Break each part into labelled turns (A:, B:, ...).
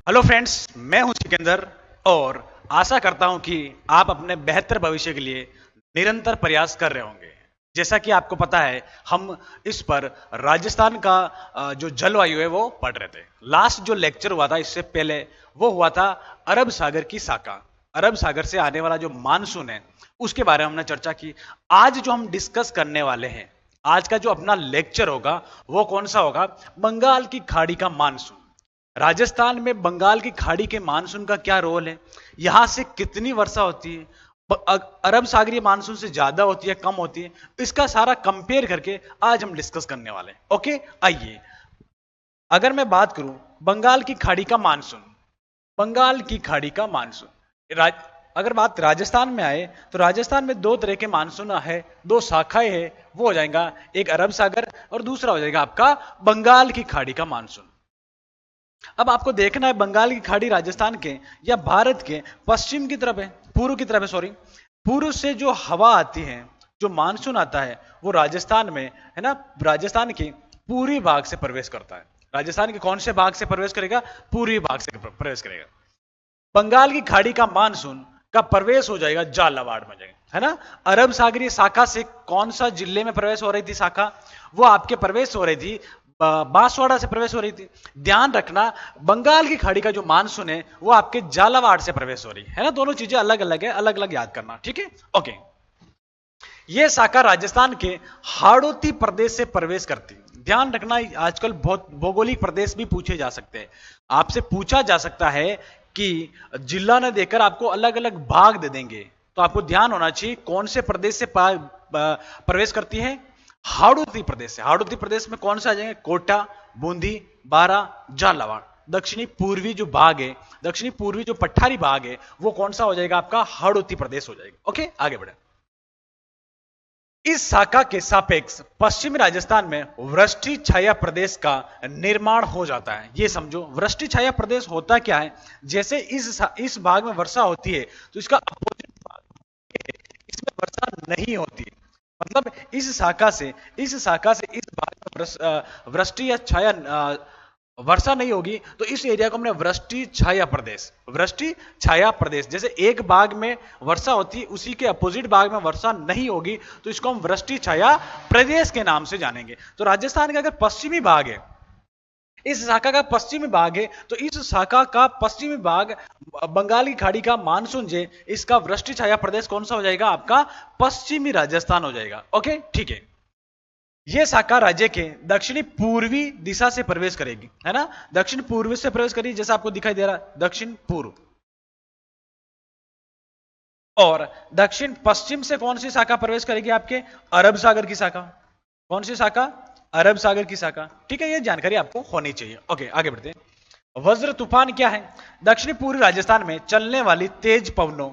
A: Hello friends, मैं हूं सिकंदर और आशा करता हूं कि आप अपने बेहतर भविष्य के लिए निरंतर प्रयास कर रहे होंगे। जैसा कि आपको पता है, हम इस पर राजस्थान का जो जलवायु है वो पढ़ रहे थे। लास्ट जो लेक्चर हुआ था इससे पहले वो हुआ था अरब सागर की शाखा। अरब सागर से आने वाला जो मानसून है उसके बारे में हमने चर्चा की। आज जो हम डिस्कस करने वाले हैं, आज का जो अपना लेक्चर होगा वो कौन सा होगा? बंगाल की खाड़ी का मानसून। राजस्थान में बंगाल की खाड़ी के मानसून का क्या रोल है, यहां से कितनी वर्षा होती है, अरब सागरीय मानसून से ज्यादा होती है, कम होती है, इसका सारा कंपेयर करके आज हम डिस्कस करने वाले हैं। ओके, आइए। अगर मैं बात करूं बंगाल की खाड़ी का मानसून, बंगाल की खाड़ी का मानसून अगर बात राजस्थान में आए तो राजस्थान में दो तरह के मानसून है, दो शाखाएं हैं। वो हो जाएगा एक अरब सागर और दूसरा हो जाएगा आपका बंगाल की खाड़ी का मानसून। अब आपको देखना है बंगाल की खाड़ी राजस्थान के या भारत के पश्चिम की तरफ है, पूर्व की तरफ है, सॉरी, पूर्व से जो हवा आती है, जो मानसून आता है वो राजस्थान में है ना, राजस्थान के पूर्वी भाग से प्रवेश करता है। राजस्थान के कौन से भाग से प्रवेश करेगा? पूर्वी भाग से प्रवेश करेगा। बंगाल की खाड़ी का मानसून का प्रवेश हो जाएगा झालावाड़ में जाएगा, है ना। अरब सागरीय शाखा से कौन सा जिले में प्रवेश हो रही थी शाखा? वो आपके प्रवेश हो रही थी बांसवाड़ा से प्रवेश हो रही थी। ध्यान रखना, बंगाल की खाड़ी का जो मानसून है वो आपके झालावाड़ से प्रवेश हो रही है ना। दोनों चीजें अलग अलग है, अलग अलग याद करना, ठीक है। ओके, ये शाखा राजस्थान के हाड़ौती प्रदेश से प्रवेश करती है। ध्यान रखना, आजकल बहुत भौगोलिक प्रदेश भी पूछे जा सकते हैं। आपसे पूछा जा सकता है कि जिला न देकर आपको अलग अलग भाग दे देंगे, तो आपको ध्यान होना चाहिए कौन से प्रदेश से प्रवेश करती है। हाड़ौती प्रदेश से। हाड़ौती प्रदेश में कौन से आ जाएंगे? कोटा, बूंदी, बारा, झालावाड़। दक्षिणी पूर्वी जो भाग है, दक्षिणी पूर्वी जो पठारी भाग है, वो कौन सा हो जाएगा? आपका हाड़ौती प्रदेश हो जाएगा। ओके, आगे बढ़े। इस शाखा के सापेक्ष पश्चिमी राजस्थान में वृष्टि छाया प्रदेश का निर्माण हो जाता है। ये समझो, वृष्टि छाया प्रदेश होता क्या है? जैसे इस भाग में वर्षा होती है तो इसका अपोजिट भाग है, इसमें वर्षा नहीं होती। मतलब इस शाखा से इस भाग में वृष्टि या छाया वर्षा नहीं होगी, तो इस एरिया को हमने वृष्टि छाया प्रदेश, वृष्टि छाया प्रदेश। जैसे एक भाग में वर्षा होती है, उसी के अपोजिट भाग में वर्षा नहीं होगी, तो इसको हम वृष्टि छाया प्रदेश के नाम से जानेंगे। तो राजस्थान का अगर पश्चिमी भाग है, इस शाखा का पश्चिमी भाग है, तो इस शाखा का पश्चिमी भाग बंगाल की खाड़ी का मानसून जे, इसका वृष्टि छाया प्रदेश कौन सा हो जाएगा? आपका पश्चिमी राजस्थान हो जाएगा। ओके, ठीक है। यह शाखा राज्य के दक्षिणी पूर्वी दिशा से प्रवेश करेगी, है ना। दक्षिण पूर्व से प्रवेश करेगी, जैसा आपको दिखाई दे रहा है, दक्षिण पूर्व। और दक्षिण पश्चिम से कौन सी शाखा प्रवेश करेगी? आपके अरब सागर की शाखा। कौन सी शाखा? अरब सागर की शाखा, ठीक है। यह जानकारी आपको होनी चाहिए। ओके, आगे बढ़ते हैं। वज्र तूफान क्या है? दक्षिणी पूर्वी राजस्थान में चलने वाली तेज पवनों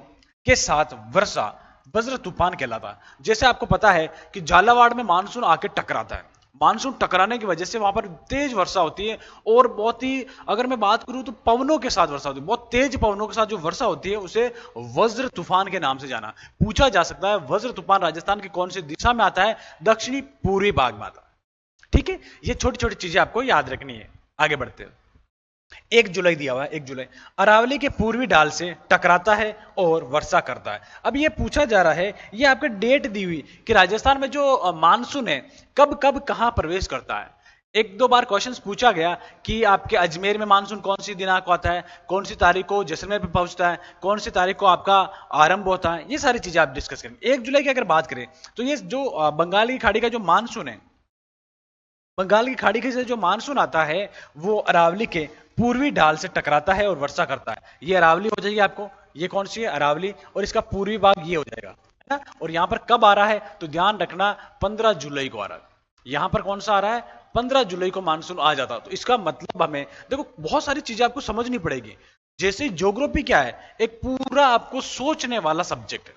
A: के साथ वर्षा वज्र तूफान कहलाता है। जैसे आपको पता है कि झालावाड़ में मानसून आके टकराता है, मानसून टकराने की वजह से वहां पर तेज वर्षा होती है, और बहुत ही, अगर मैं बात करूं तो पवनों के साथ वर्षा होती है, बहुत तेज पवनों के साथ जो वर्षा होती है उसे वज्र तूफान के नाम से जाना। पूछा जा सकता है वज्र तूफान राजस्थान की कौन सी दिशा में आता है? दक्षिणी पूर्वी भाग में आता है, ठीक है। ये छोटी छोटी चीजें आपको याद रखनी है। आगे बढ़ते हैं। 1 जुलाई दिया हुआ है, 1 जुलाई अरावली के पूर्वी ढाल से टकराता है और वर्षा करता है। अब ये पूछा जा रहा है, ये आपके डेट दी हुई कि राजस्थान में जो मानसून है कब कब कहां प्रवेश करता है। एक दो बार क्वेश्चंस पूछा गया कि आपके अजमेर में मानसून कौन सी दिनांक को आता है, कौन सी तारीख को जैसलमेर पे पहुंचता है, कौन सी तारीख को आपका आरंभ होता है। ये सारी चीजें आप डिस्कस करेंगे। 1 जुलाई की अगर बात करें तो ये जो बंगाली खाड़ी का जो मानसून है, बंगाल की खाड़ी के से जो मानसून आता है वो अरावली के पूर्वी ढाल से टकराता है और वर्षा करता है। ये अरावली हो जाएगी आपको, ये कौन सी है? अरावली। और इसका पूर्वी भाग ये हो जाएगा, है ना। और यहां पर कब आ रहा है तो ध्यान रखना, 15 जुलाई को आ रहा है। यहां पर कौन सा आ रहा है? 15 जुलाई को मानसून आ जाता। तो इसका मतलब हमें देखो, बहुत सारी चीजें आपको समझनी पड़ेगी। जैसे ज्योग्राफी क्या है? एक पूरा आपको सोचने वाला सब्जेक्ट है।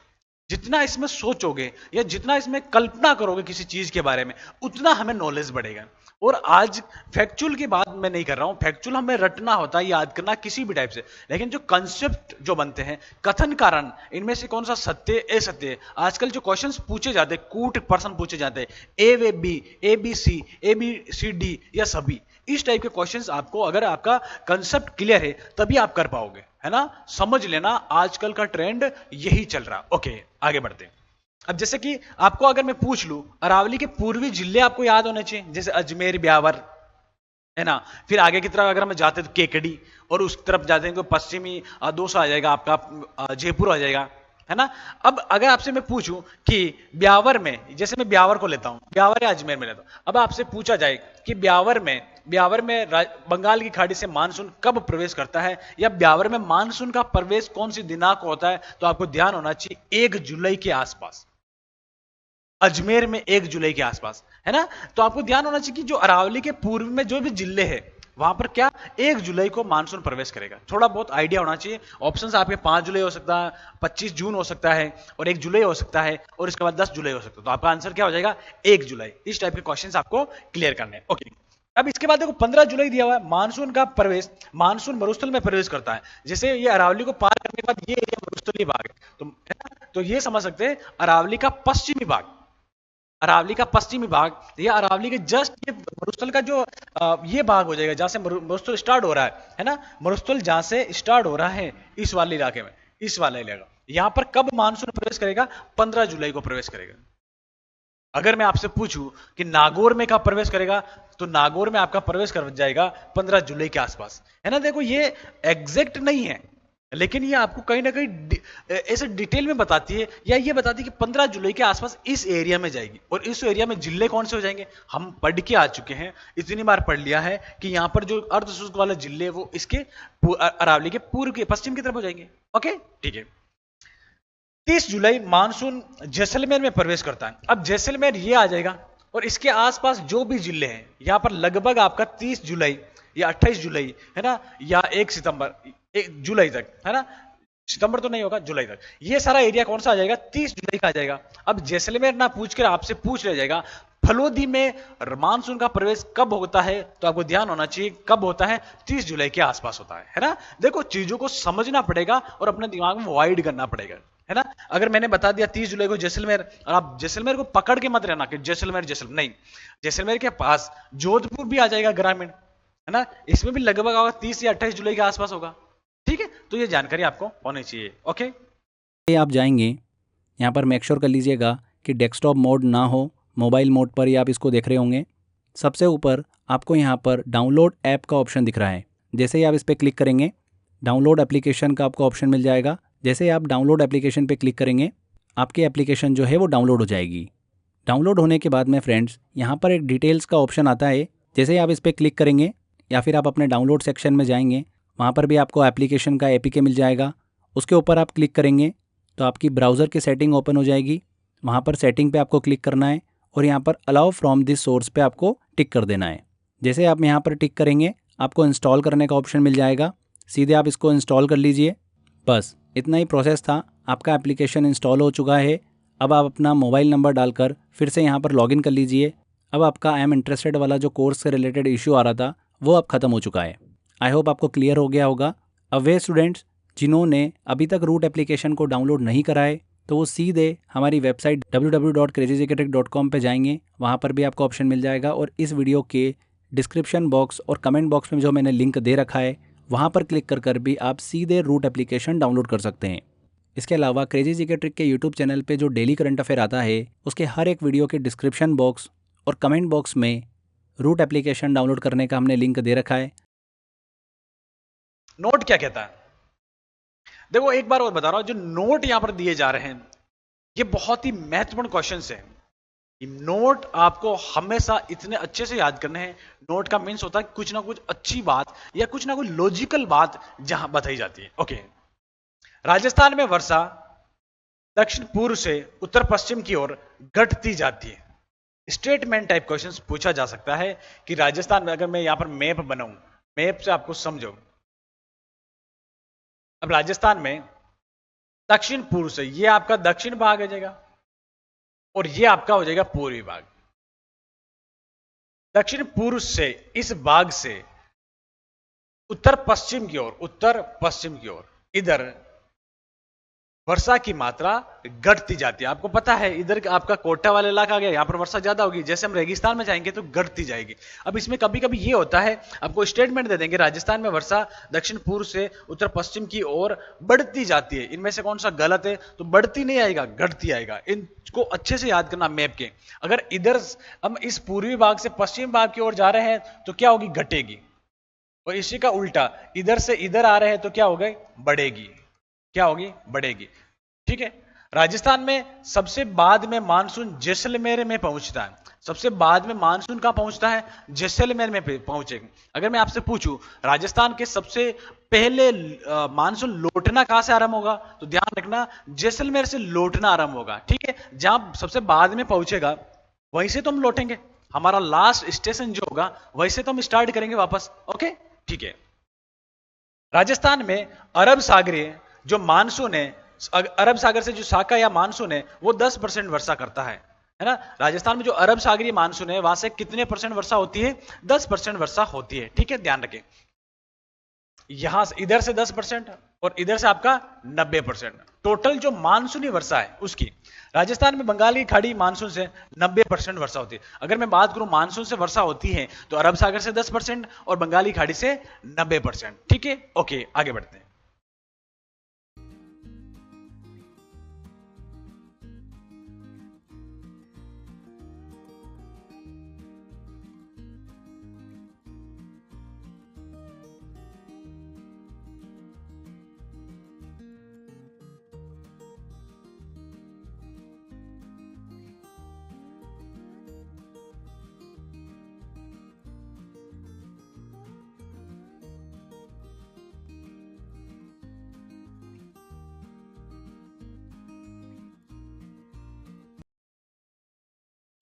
A: जितना इसमें सोचोगे या जितना इसमें कल्पना करोगे किसी चीज के बारे में, उतना हमें नॉलेज बढ़ेगा। और आज फैक्चुअल की बात मैं नहीं कर रहा हूं, फैक्चुअल हमें रटना होता है, याद करना किसी भी टाइप से, लेकिन जो कंसेप्ट जो बनते हैं, कथन कारण, इनमें से कौन सा सत्य असत्य है। आजकल जो क्वेश्चंस पूछे जाते हैं, कूट प्रश्न पूछे जाते हैं, ए वे B, A B C D या सभी, इस टाइप के क्वेश्चंस आपको, अगर आपका कंसेप्ट क्लियर है तभी आप कर पाओगे, है ना। समझ लेना, आजकल का ट्रेंड यही चल रहा। ओके, आगे बढ़ते हैं। अब जैसे कि आपको अगर मैं पूछ लूं, अरावली के पूर्वी जिले आपको याद होने चाहिए, जैसे अजमेर, ब्यावर, है ना। फिर आगे की तरफ अगर हम जाते हैं तो केकड़ी, और उस तरफ जाते हैं तो पश्चिमी दोसा आ जाएगा आपका, जयपुर आ जाएगा, है ना। अब अगर आपसे मैं पूछूं कि ब्यावर में, जैसे मैं ब्यावर को लेता हूं, ब्यावर या अजमेर में लेता हूं, अब आपसे पूछा जाए कि ब्यावर में बंगाल की खाड़ी से मानसून कब प्रवेश करता है, या ब्यावर में मानसून का प्रवेश कौन सी दिनांक को होता है, तो आपको ध्यान होना चाहिए 1 जुलाई के आसपास। अजमेर में 1 जुलाई के आसपास, है ना। तो आपको ध्यान होना चाहिए कि जो अरावली के पूर्व में जो भी जिले हैं, वहां पर क्या 1 जुलाई को मानसून प्रवेश करेगा। थोड़ा बहुत आइडिया होना चाहिए। ऑप्शंस आपके 5 जुलाई हो सकता है, 25 जून हो सकता है, और 1 जुलाई हो सकता है, और इसके बाद 10 जुलाई हो सकता है। तो आपका आंसर क्या हो जाएगा, 1 जुलाई। इस टाइप के क्वेश्चंस आपको क्लियर करने हैं। ओके, अब इसके बाद देखो 15 जुलाई दिया हुआ है, मानसून का प्रवेश, मानसून मरुस्थल में प्रवेश करता है। जैसे ये अरावली को पार करने के बाद ये एरिया मरुस्थलीय भाग है, तो है ना? तो ये समझ सकते हैं अरावली का पश्चिमी भाग, अरावली का पश्चिमी भाग, या अरावली के जस्ट ये मरुस्थल का जो ये भाग हो जाएगा जहां से मरुस्थल स्टार्ट हो रहा है ना। मरुस्थल जहां से स्टार्ट हो रहा है, इस वाले इलाके में, इस वाला इलाका, यहां पर कब मानसून प्रवेश करेगा, 15 जुलाई को प्रवेश करेगा। अगर मैं आपसे पूछूं कि नागौर में कब प्रवेश करेगा, तो नागौर में आपका प्रवेश कर जाएगा 15 जुलाई के आसपास, है ना। देखो ये एग्जैक्ट नहीं है, लेकिन ये आपको कहीं ना कहीं ऐसे डिटेल में बताती है, या ये बताती है कि 15 जुलाई के आसपास इस एरिया में जाएगी। और इस एरिया में जिले कौन से हो जाएंगे, हम पढ़ के आ चुके हैं, इतनी बार पढ़ लिया है कि यहां पर जो अर्धशुष्क वाले जिले वो इसके अरावली के पूर्व के पश्चिम की तरफ हो जाएंगे। ओके, ठीक है। 30 जुलाई मानसून जैसलमेर में प्रवेश करता है। अब जैसलमेर ये आ जाएगा, और इसके आसपास जो भी जिले हैं, यहां पर लगभग आपका 30 जुलाई या 28 जुलाई, है ना, या 1 सितंबर, 1 जुलाई तक, है ना, सितंबर तो नहीं होगा, जुलाई तक, ये सारा एरिया कौन सा आ जाएगा, 30 जुलाई का आ जाएगा। अब जैसलमेर ना पूछ कर आपसे पूछ लिया जाएगा फलोदी में मानसून का प्रवेश कब होता है, तो आपको ध्यान होना चाहिए कब होता है, 30 जुलाई के आसपास होता है ना। देखो चीजों को समझना पड़ेगा और अपने दिमाग में वाइड करना पड़ेगा, है ना। अगर मैंने बता दिया 30 जुलाई को जैसलमेर, और आप जैसलमेर को पकड़ के मत रहना कि जैसलमेर जैसलमेर नहीं, जैसलमेर के पास जोधपुर भी आ जाएगा ग्रामीण, है ना, इसमें भी लगभग होगा 30 या 28 जुलाई के आसपास होगा। ठीक है, तो ये जानकारी आपको होनी चाहिए। ओके,
B: आप जाएंगे यहाँ पर मेक श्योर कर लीजिएगा कि डेस्कटॉप मोड ना हो, मोबाइल मोड पर ही आप इसको देख रहे होंगे। सबसे ऊपर आपको यहाँ पर डाउनलोड ऐप का ऑप्शन दिख रहा है। जैसे ही आप इस पर क्लिक करेंगे, डाउनलोड एप्लीकेशन का आपको ऑप्शन मिल जाएगा। जैसे ही आप डाउनलोड एप्लीकेशन पे क्लिक करेंगे, आपकी एप्लीकेशन जो है वो डाउनलोड हो जाएगी। डाउनलोड होने के बाद में फ्रेंड्स, यहाँ पर एक डिटेल्स का ऑप्शन आता है। जैसे ही आप इस पर क्लिक करेंगे, या फिर आप अपने डाउनलोड सेक्शन में जाएंगे, वहाँ पर भी आपको एप्लीकेशन का एपीके मिल जाएगा। उसके ऊपर आप क्लिक करेंगे तो आपकी ब्राउज़र की सेटिंग ओपन हो जाएगी। वहाँ पर सेटिंग पे आपको क्लिक करना है, और यहाँ पर अलाउ फ्रॉम दिस सोर्स पे आपको टिक कर देना है। जैसे आप यहाँ पर टिक करेंगे, आपको इंस्टॉल करने का ऑप्शन मिल जाएगा। सीधे आप इसको इंस्टॉल कर लीजिए। बस इतना ही प्रोसेस था, आपका एप्लीकेशन इंस्टॉल हो चुका है। अब आप अपना मोबाइल नंबर डालकर फिर से यहाँ पर लॉगिन कर लीजिए। अब आपका आई एम इंटरेस्टेड वाला जो कोर्स से रिलेटेड इशू आ रहा था, वो अब ख़त्म हो चुका है। आई होप आपको क्लियर हो गया होगा। अब वे स्टूडेंट्स जिन्होंने अभी तक रूट एप्लीकेशन को डाउनलोड नहीं करा है, तो वो सीधे हमारी वेबसाइट www.crazygeeketrick.com पे जाएंगे। वहाँ पर भी आपको ऑप्शन मिल जाएगा, और इस वीडियो के डिस्क्रिप्शन बॉक्स और कमेंट बॉक्स में जो मैंने लिंक दे रखा है, वहाँ पर क्लिक कर भी आप सीधे रूट एप्लीकेशन डाउनलोड कर सकते हैं। इसके अलावा क्रेजी जीके ट्रिक के यूट्यूब चैनल पे जो डेली करंट अफेयर आता है, उसके हर एक वीडियो के डिस्क्रिप्शन बॉक्स और कमेंट बॉक्स में रूट एप्लीकेशन डाउनलोड करने का हमने लिंक दे रखा है।
A: नोट क्या कहता है, देखो एक बार और बता रहा हूं, जो नोट यहां पर दिए जा रहे हैं ये बहुत ही महत्वपूर्ण क्वेश्चंस हैं। ये नोट आपको हमेशा इतने अच्छे से याद करने हैं। नोट का मीन्स होता है कुछ ना कुछ अच्छी बात या कुछ ना कुछ लॉजिकल बात जहां बताई जाती है। ओके, राजस्थान में वर्षा दक्षिण पूर्व से उत्तर पश्चिम की ओर घटती जाती है। स्टेटमेंट टाइप क्वेश्चंस पूछा जा सकता है कि राजस्थान में, अगर मैं यहां पर मैप बनाऊं, मैप से आपको समझो, अब राजस्थान में दक्षिण पूर्व से ये आपका दक्षिण भाग आ जाएगा, और ये आपका हो जाएगा पूर्वी भाग। दक्षिण पूर्व से इस भाग से उत्तर पश्चिम की ओर इधर वर्षा की मात्रा घटती जाती है। आपको पता है इधर आपका कोटा वाला इलाका आ गया, यहां पर वर्षा ज्यादा होगी, जैसे हम रेगिस्तान में जाएंगे तो घटती जाएगी। अब इसमें कभी कभी ये होता है, आपको स्टेटमेंट दे देंगे राजस्थान में वर्षा दक्षिण पूर्व से उत्तर पश्चिम की ओर बढ़ती जाती है, इनमें से कौन सा गलत है? तो बढ़ती नहीं आएगा, घटती आएगा। इनको अच्छे से याद करना मैप के। अगर इधर हम इस पूर्वी भाग से पश्चिम भाग की ओर जा रहे हैं तो क्या होगी? घटेगी। और इसी का उल्टा इधर से इधर आ रहे हैं तो क्या हो गए? बढ़ेगी। क्या होगी? बढ़ेगी। ठीक है। राजस्थान में सबसे बाद में मानसून जैसलमेर में पहुंचता है। सबसे बाद में मानसून कहां पहुंचता है? जैसलमेर में पहुंचेगा। अगर मैं आपसे पूछूं राजस्थान के सबसे पहले मानसून लौटना कहां से आरंभ होगा, तो ध्यान रखना जैसलमेर से लौटना आरंभ होगा। ठीक है। जहां सबसे बाद में पहुंचेगा वहीं से तो हम लौटेंगे, हमारा लास्ट स्टेशन जो होगा वहीं से तो हम स्टार्ट करेंगे वापस। ओके, ठीक है। राजस्थान में अरब सागरीय जो मानसून है, अरब सागर से जो शाखा या मानसून है वो 10% वर्षा करता है ना। राजस्थान में जो अरब सागरीय मानसून है वहां से कितने परसेंट वर्षा होती है? 10% वर्षा होती है। ठीक है, ध्यान रखें। यहां से इधर से 10% और इधर से आपका 90%, टोटल जो मानसूनी वर्षा है उसकी। राजस्थान में बंगाल की खाड़ी मानसून से 90% वर्षा होती है। अगर मैं बात करूं मानसून से वर्षा होती है तो अरब सागर से 10% और बंगाली खाड़ी से 90%। ठीक है, ओके, आगे बढ़ते हैं।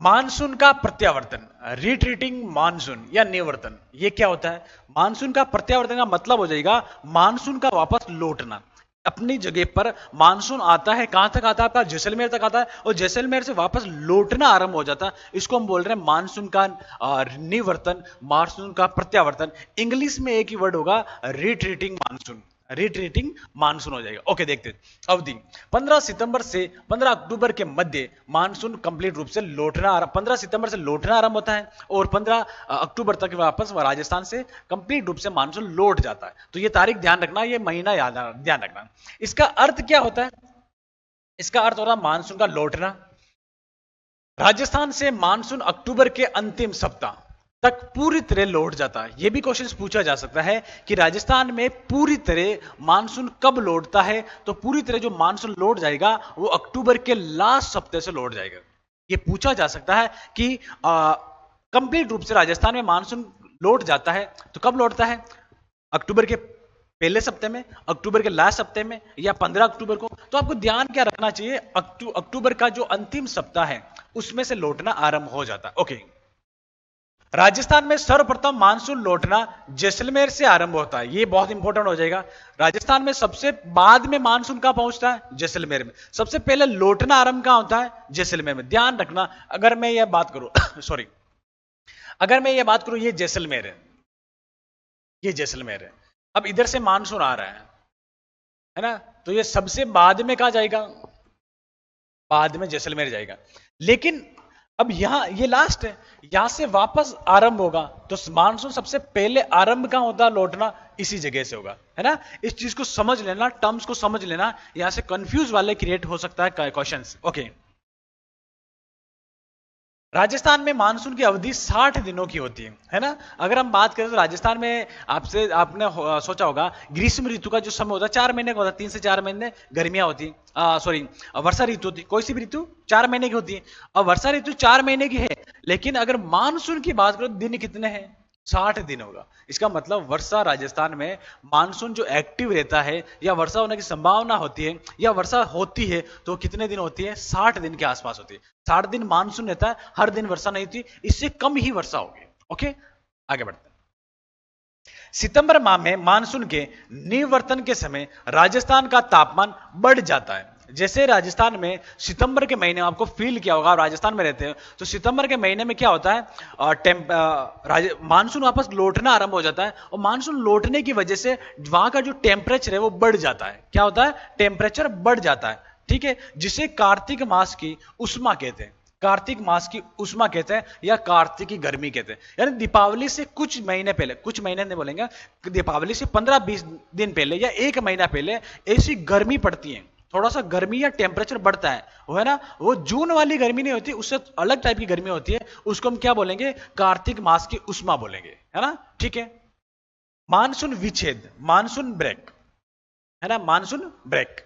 A: मानसून का प्रत्यावर्तन, रिट्रीटिंग मानसून या निवर्तन, ये क्या होता है? मानसून का प्रत्यावर्तन का मतलब हो जाएगा मानसून का वापस लौटना। अपनी जगह पर मानसून आता है, कहां तक आता है? आपका जैसलमेर तक आता है और जैसलमेर से वापस लौटना आरंभ हो जाता है। इसको हम बोल रहे हैं मानसून का निवर्तन, मानसून का प्रत्यावर्तन। इंग्लिश में एक ही वर्ड होगा, रिट्रीटिंग मानसून। रिट्रीटिंग मानसून हो जाएगा। ओके, देखते हैं अवधि। 15 सितंबर से 15 अक्टूबर के मध्य मानसून कंप्लीट रूप से लौटना, 15 सितंबर से लौटना आरंभ होता है और 15 अक्टूबर तक वापस राजस्थान से कंप्लीट रूप से मानसून लौट जाता है। तो ये तारीख ध्यान रखना, ये महीना याद ध्यान रखना। इसका अर्थ क्या होता है? इसका अर्थ हो रहा है मानसून का लौटना। राजस्थान से मानसून अक्टूबर के अंतिम सप्ताह तक पूरी तरह लौट जाता है। यह भी क्वेश्चन पूछा जा सकता है कि राजस्थान में पूरी तरह मानसून कब लौटता है? तो पूरी तरह जो मानसून लौट जाएगा वो अक्टूबर के लास्ट सप्ताह से लौट जाएगा। यह पूछा जा सकता है कि कंप्लीट रूप से राजस्थान में मानसून लौट जाता है तो कब लौटता है? अक्टूबर के पहले सप्ताह में, अक्टूबर के लास्ट सप्ताह में, या 15 अक्टूबर को। तो आपको ध्यान क्या रखना चाहिए? अक्टूबर का जो अंतिम सप्ताह है उसमें से लौटना आरंभ हो जाता है। ओके। राजस्थान में सर्वप्रथम मानसून लौटना जैसलमेर से आरंभ होता है। ये बहुत इंपॉर्टेंट हो जाएगा। राजस्थान में सबसे बाद में मानसून कहां पहुंचता है? जैसलमेर में। सबसे पहले लौटना आरंभ कहां होता है? जैसलमेर में। ध्यान रखना, अगर मैं यह बात करूं सॉरी, अगर मैं यह बात करूं, ये जैसलमेर है, ये जैसलमेर है। अब इधर से मानसून आ रहा है ना, तो ये सबसे बाद में कहां जाएगा? बाद में जैसलमेर जाएगा। लेकिन अब यहां ये लास्ट है, यहां से वापस आरंभ होगा तो मानसून सबसे पहले आरंभ कहां होता है? लौटना इसी जगह से होगा, है ना। इस चीज को समझ लेना, टर्म्स को समझ लेना, यहां से कंफ्यूज वाले क्रिएट हो सकता है क्वेश्चंस। ओके। राजस्थान में मानसून की अवधि 60 दिनों की होती है ना। अगर हम बात करें तो राजस्थान में आपने सोचा होगा ग्रीष्म ऋतु का जो समय होता है 4 महीने का होता है, 3 से 4 महीने गर्मियां होती, सॉरी वर्षा ऋतु होती। कोई सी भी ऋतु 4 महीने की होती है और वर्षा ऋतु 4 महीने की है। लेकिन अगर मानसून की बात करो दिन कितने हैं? 60 दिन होगा। इसका मतलब वर्षा राजस्थान में मानसून जो एक्टिव रहता है या वर्षा होने की संभावना होती है या वर्षा होती है तो कितने दिन होती है? 60 दिन के आसपास होती है। 60 दिन मानसून रहता है, हर दिन वर्षा नहीं होती, इससे कम ही वर्षा होगी। ओके, आगे बढ़ते हैं। सितंबर माह में मानसून के निवर्तन के समय राजस्थान का तापमान बढ़ जाता है। जैसे राजस्थान में सितंबर के महीने में आपको फील किया होगा, आप राजस्थान में रहते हैं तो सितंबर के महीने में क्या होता है, मानसून वापस लौटना आरंभ हो जाता है और मानसून लौटने की वजह से वहां का जो टेम्परेचर है वो बढ़ जाता है। क्या होता है? टेम्परेचर बढ़ जाता है, ठीक है, जिसे कार्तिक मास की उष्मा कहते हैं। कार्तिक मास की उष्मा कहते हैं या कार्तिक की गर्मी कहते हैं। यानी दीपावली से कुछ महीने पहले, कुछ महीने नहीं बोलेंगे, दीपावली से 15-20 दिन पहले या एक महीना पहले ऐसी गर्मी पड़ती है, थोड़ा सा गर्मी या टेम्परेचर बढ़ता है, वो है ना, वो जून वाली गर्मी नहीं होती, उससे अलग टाइप की गर्मी होती है, उसको हम क्या बोलेंगे? कार्तिक मास की उष्मा बोलेंगे, है ना, ठीक है। मानसून विच्छेद, मानसून ब्रेक, है ना, मानसून ब्रेक।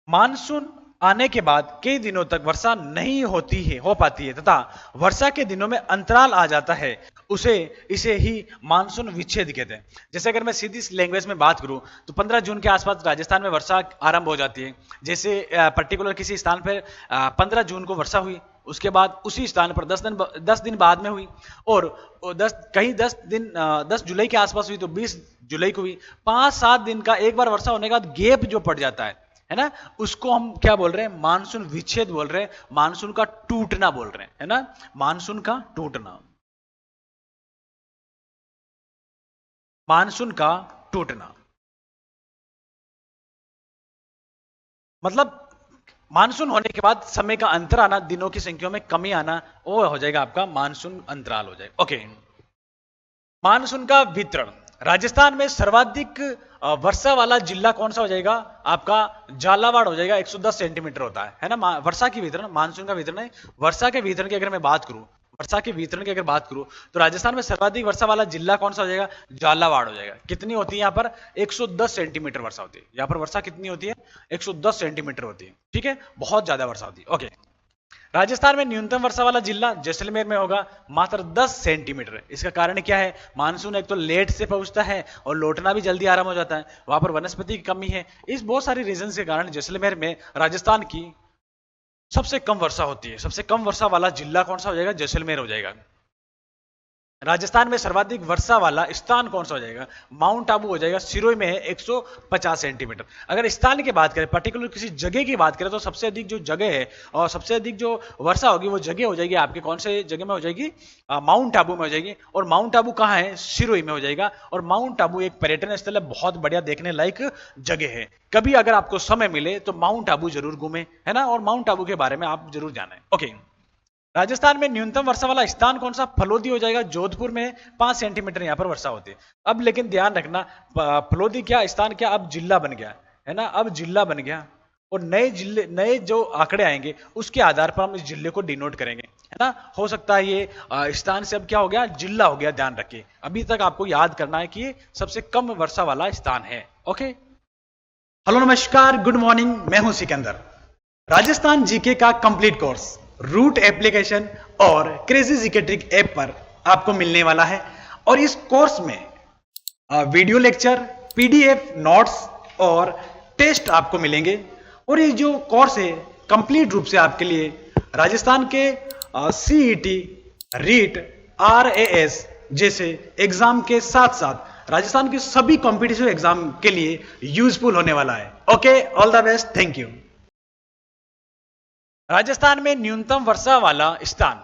A: मानसून आने के बाद कई दिनों तक वर्षा नहीं होती है, हो पाती है, तथा वर्षा के दिनों में अंतराल आ जाता है, इसे ही मानसून विच्छेद कहते हैं। जैसे अगर मैं सीधी लैंग्वेज में बात करूं तो 15 जून के आसपास राजस्थान में वर्षा आरंभ हो जाती है। जैसे पर्टिकुलर किसी स्थान पर 15 जून को वर्षा हुई, उसके बाद उसी स्थान पर 10 दिन बाद में हुई, और 10 जुलाई के आसपास हुई तो 20 जुलाई को हुई। 5-7 दिन का एक बार वर्षा होने के बाद गैप जो पड़ जाता है ना, उसको हम क्या बोल रहे हैं? मानसून विच्छेद बोल रहे हैं, मानसून का टूटना बोल रहे हैं, है ना, मानसून का टूटना, मानसून का टूटना। मतलब मानसून होने के बाद समय का अंतर आना, दिनों की संख्या में कमी आना, वो हो जाएगा आपका मानसून अंतराल हो जाएगा। ओके, मानसून का वितरण। राजस्थान में सर्वाधिक वर्षा वाला जिला कौन सा हो जाएगा? आपका झालावाड़ हो जाएगा, 110 सेंटीमीटर होता है ना, वर्षा की वितरण, मानसून का वितरण है। वर्षा के वितरण की अगर मैं बात करूं, वर्षा के वितरण की अगर बात करूं तो राजस्थान में सर्वाधिक वर्षा वाला जिला कौन सा हो जाएगा? झालावाड़ हो जाएगा। कितनी होती है यहाँ पर? 110 सेंटीमीटर वर्षा होती है। यहाँ पर वर्षा कितनी होती है? 110 सेंटीमीटर होती है, ठीक है, बहुत ज्यादा वर्षा होती है। ओके, राजस्थान में न्यूनतम वर्षा वाला जिला जैसलमेर में होगा, मात्र 10 सेंटीमीटर। इसका कारण क्या है? मानसून एक तो लेट से पहुंचता है और लौटना भी जल्दी आराम हो जाता है, वहां पर वनस्पति की कमी है। इस बहुत सारी रीजन के कारण जैसलमेर में राजस्थान की सबसे कम वर्षा होती है। सबसे कम वर्षा वाला जिला कौन सा हो जाएगा? जैसलमेर हो जाएगा। राजस्थान में सर्वाधिक वर्षा वाला स्थान कौन सा हो जाएगा? माउंट आबू हो जाएगा, सिरोही में है 150 सेंटीमीटर। अगर स्थान की बात करें, पर्टिकुलर किसी जगह की बात करें, तो सबसे अधिक जो जगह है और सबसे अधिक जो वर्षा होगी वो जगह हो जाएगी आपके कौन से जगह में हो जाएगी? माउंट आबू में हो जाएगी। और माउंट आबू कहाँ है? सिरोही में हो जाएगा। और माउंट आबू एक पर्यटन स्थल है, बहुत बढ़िया देखने लायक जगह है। कभी अगर आपको समय मिले तो माउंट आबू जरूर घूमे, है ना, और माउंट आबू के बारे में आप जरूर जाने। ओके, राजस्थान में न्यूनतम वर्षा वाला स्थान कौन सा? फलोदी हो जाएगा, जोधपुर में 5 सेंटीमीटर यहाँ पर वर्षा होती है। अब लेकिन ध्यान रखना, फलोदी क्या स्थान, क्या अब जिला बन गया है ना, अब जिला बन गया, और नए जिले, नए जो आंकड़े आएंगे उसके आधार पर हम इस जिले को डिनोट करेंगे, है ना। हो सकता है ये स्थान से अब क्या हो गया? जिला हो गया। ध्यान रखिए, अभी तक आपको याद करना है कि ये सबसे कम वर्षा वाला स्थान है। ओके, हेलो नमस्कार, गुड मॉर्निंग, मैं हूं सिकंदर। राजस्थान जीके का कंप्लीट कोर्स रूट एप्लीकेशन और क्रेजी जीके ट्रिक ऐप पर आपको मिलने वाला है। और इस कोर्स में वीडियो लेक्चर, पीडीएफ नोट्स और टेस्ट आपको मिलेंगे। और ये जो कोर्स है कंप्लीट रूप से आपके लिए राजस्थान के सीईटी, रीट, आरएएस जैसे एग्जाम के साथ साथ राजस्थान के सभी कॉम्पिटिटिव एग्जाम के लिए यूजफुल होने वाला है। Okay, all the best, thank you. Rajasthan में न्यूनतम वर्षा वाला स्थान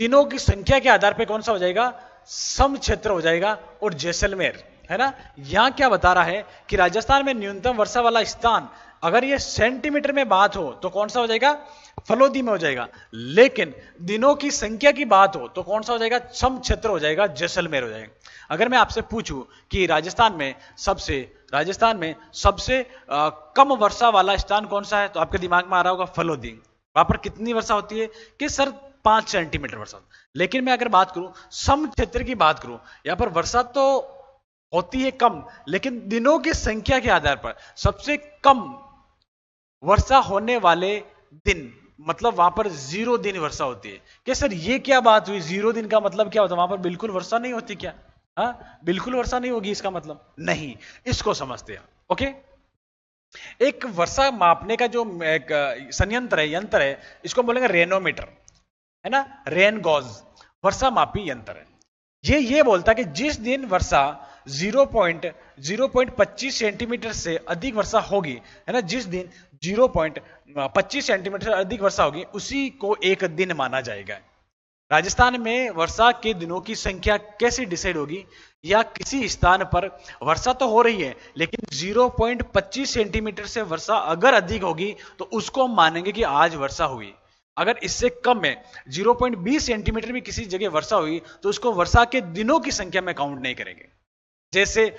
A: दिनों की संख्या के आधार पर कौन सा हो जाएगा? सम क्षेत्र हो जाएगा, और जैसलमेर, है ना। यहां क्या बता रहा है कि राजस्थान में न्यूनतम वर्षा वाला स्थान अगर ये सेंटीमीटर में बात हो तो कौन सा हो जाएगा? फलोदी में हो जाएगा। लेकिन दिनों की संख्या की बात हो तो कौन सा हो जाएगा? सम क्षेत्र हो जाएगा, जैसलमेर हो जाएगा। अगर मैं आपसे पूछूं कि राजस्थान में सबसे कम वर्षा वाला स्थान कौन सा है, तो आपके दिमाग में आ रहा होगा फलोदी। वहां पर कितनी वर्षा होती है? कि सर 5 सेंटीमीटर वर्षा। लेकिन मैं अगर बात करूं, सम क्षेत्र की बात करूं, यहां पर वर्षा तो होती है कम, लेकिन दिनों की संख्या के आधार पर सबसे कम वर्षा होने वाले दिन, मतलब वहां पर 0 दिन वर्षा होती है। कि सर ये क्या बात हुई? 0 दिन का मतलब क्या होता है? वहां पर बिल्कुल वर्षा नहीं होती क्या? हाँ, बिल्कुल वर्षा नहीं होगी, इसका मतलब नहीं। इसको समझते हैं। ओके, एक वर्षा मापने का जो एक यंत्र है, इसको बोलेंगे रेनोमीटर, है ना, रेन गॉज, वर्षा मापी यंत्र है। ये बोलता है कि जिस दिन वर्षा 0.25 सेंटीमीटर से अधिक वर्षा होगी, है ना, जिस दिन 0.25 सेंटीमीटर से अधिक वर्षा होगी उसी को एक दिन माना जाएगा। राजस्थान में वर्षा के दिनों की संख्या कैसे डिसाइड होगी? या किसी स्थान पर वर्षा तो हो रही है लेकिन 0.25 सेंटीमीटर से वर्षा अगर अधिक होगी तो उसको हम मानेंगे कि आज वर्षा हुई। अगर इससे कम है, 0.20 सेंटीमीटर भी किसी जगह वर्षा हुई तो उसको वर्षा के दिनों की संख्या में काउंट नहीं करेंगे। जैसे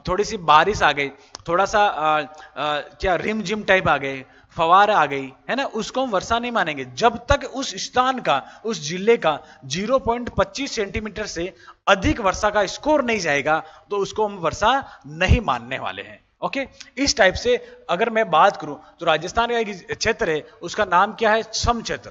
A: थोड़ी सी बारिश आ गई, थोड़ा सा क्या रिमझिम टाइप आ गए, फवारा आ गई, है ना, उसको हम वर्षा नहीं मानेंगे जब तक उस स्थान का, उस जिले का 0.25 सेंटीमीटर से अधिक वर्षा का स्कोर नहीं जाएगा तो उसको हम वर्षा नहीं मानने वाले हैं। ओके, इस टाइप से अगर मैं बात करूं तो राजस्थान का एक क्षेत्र है, उसका नाम क्या है? सम क्षेत्र।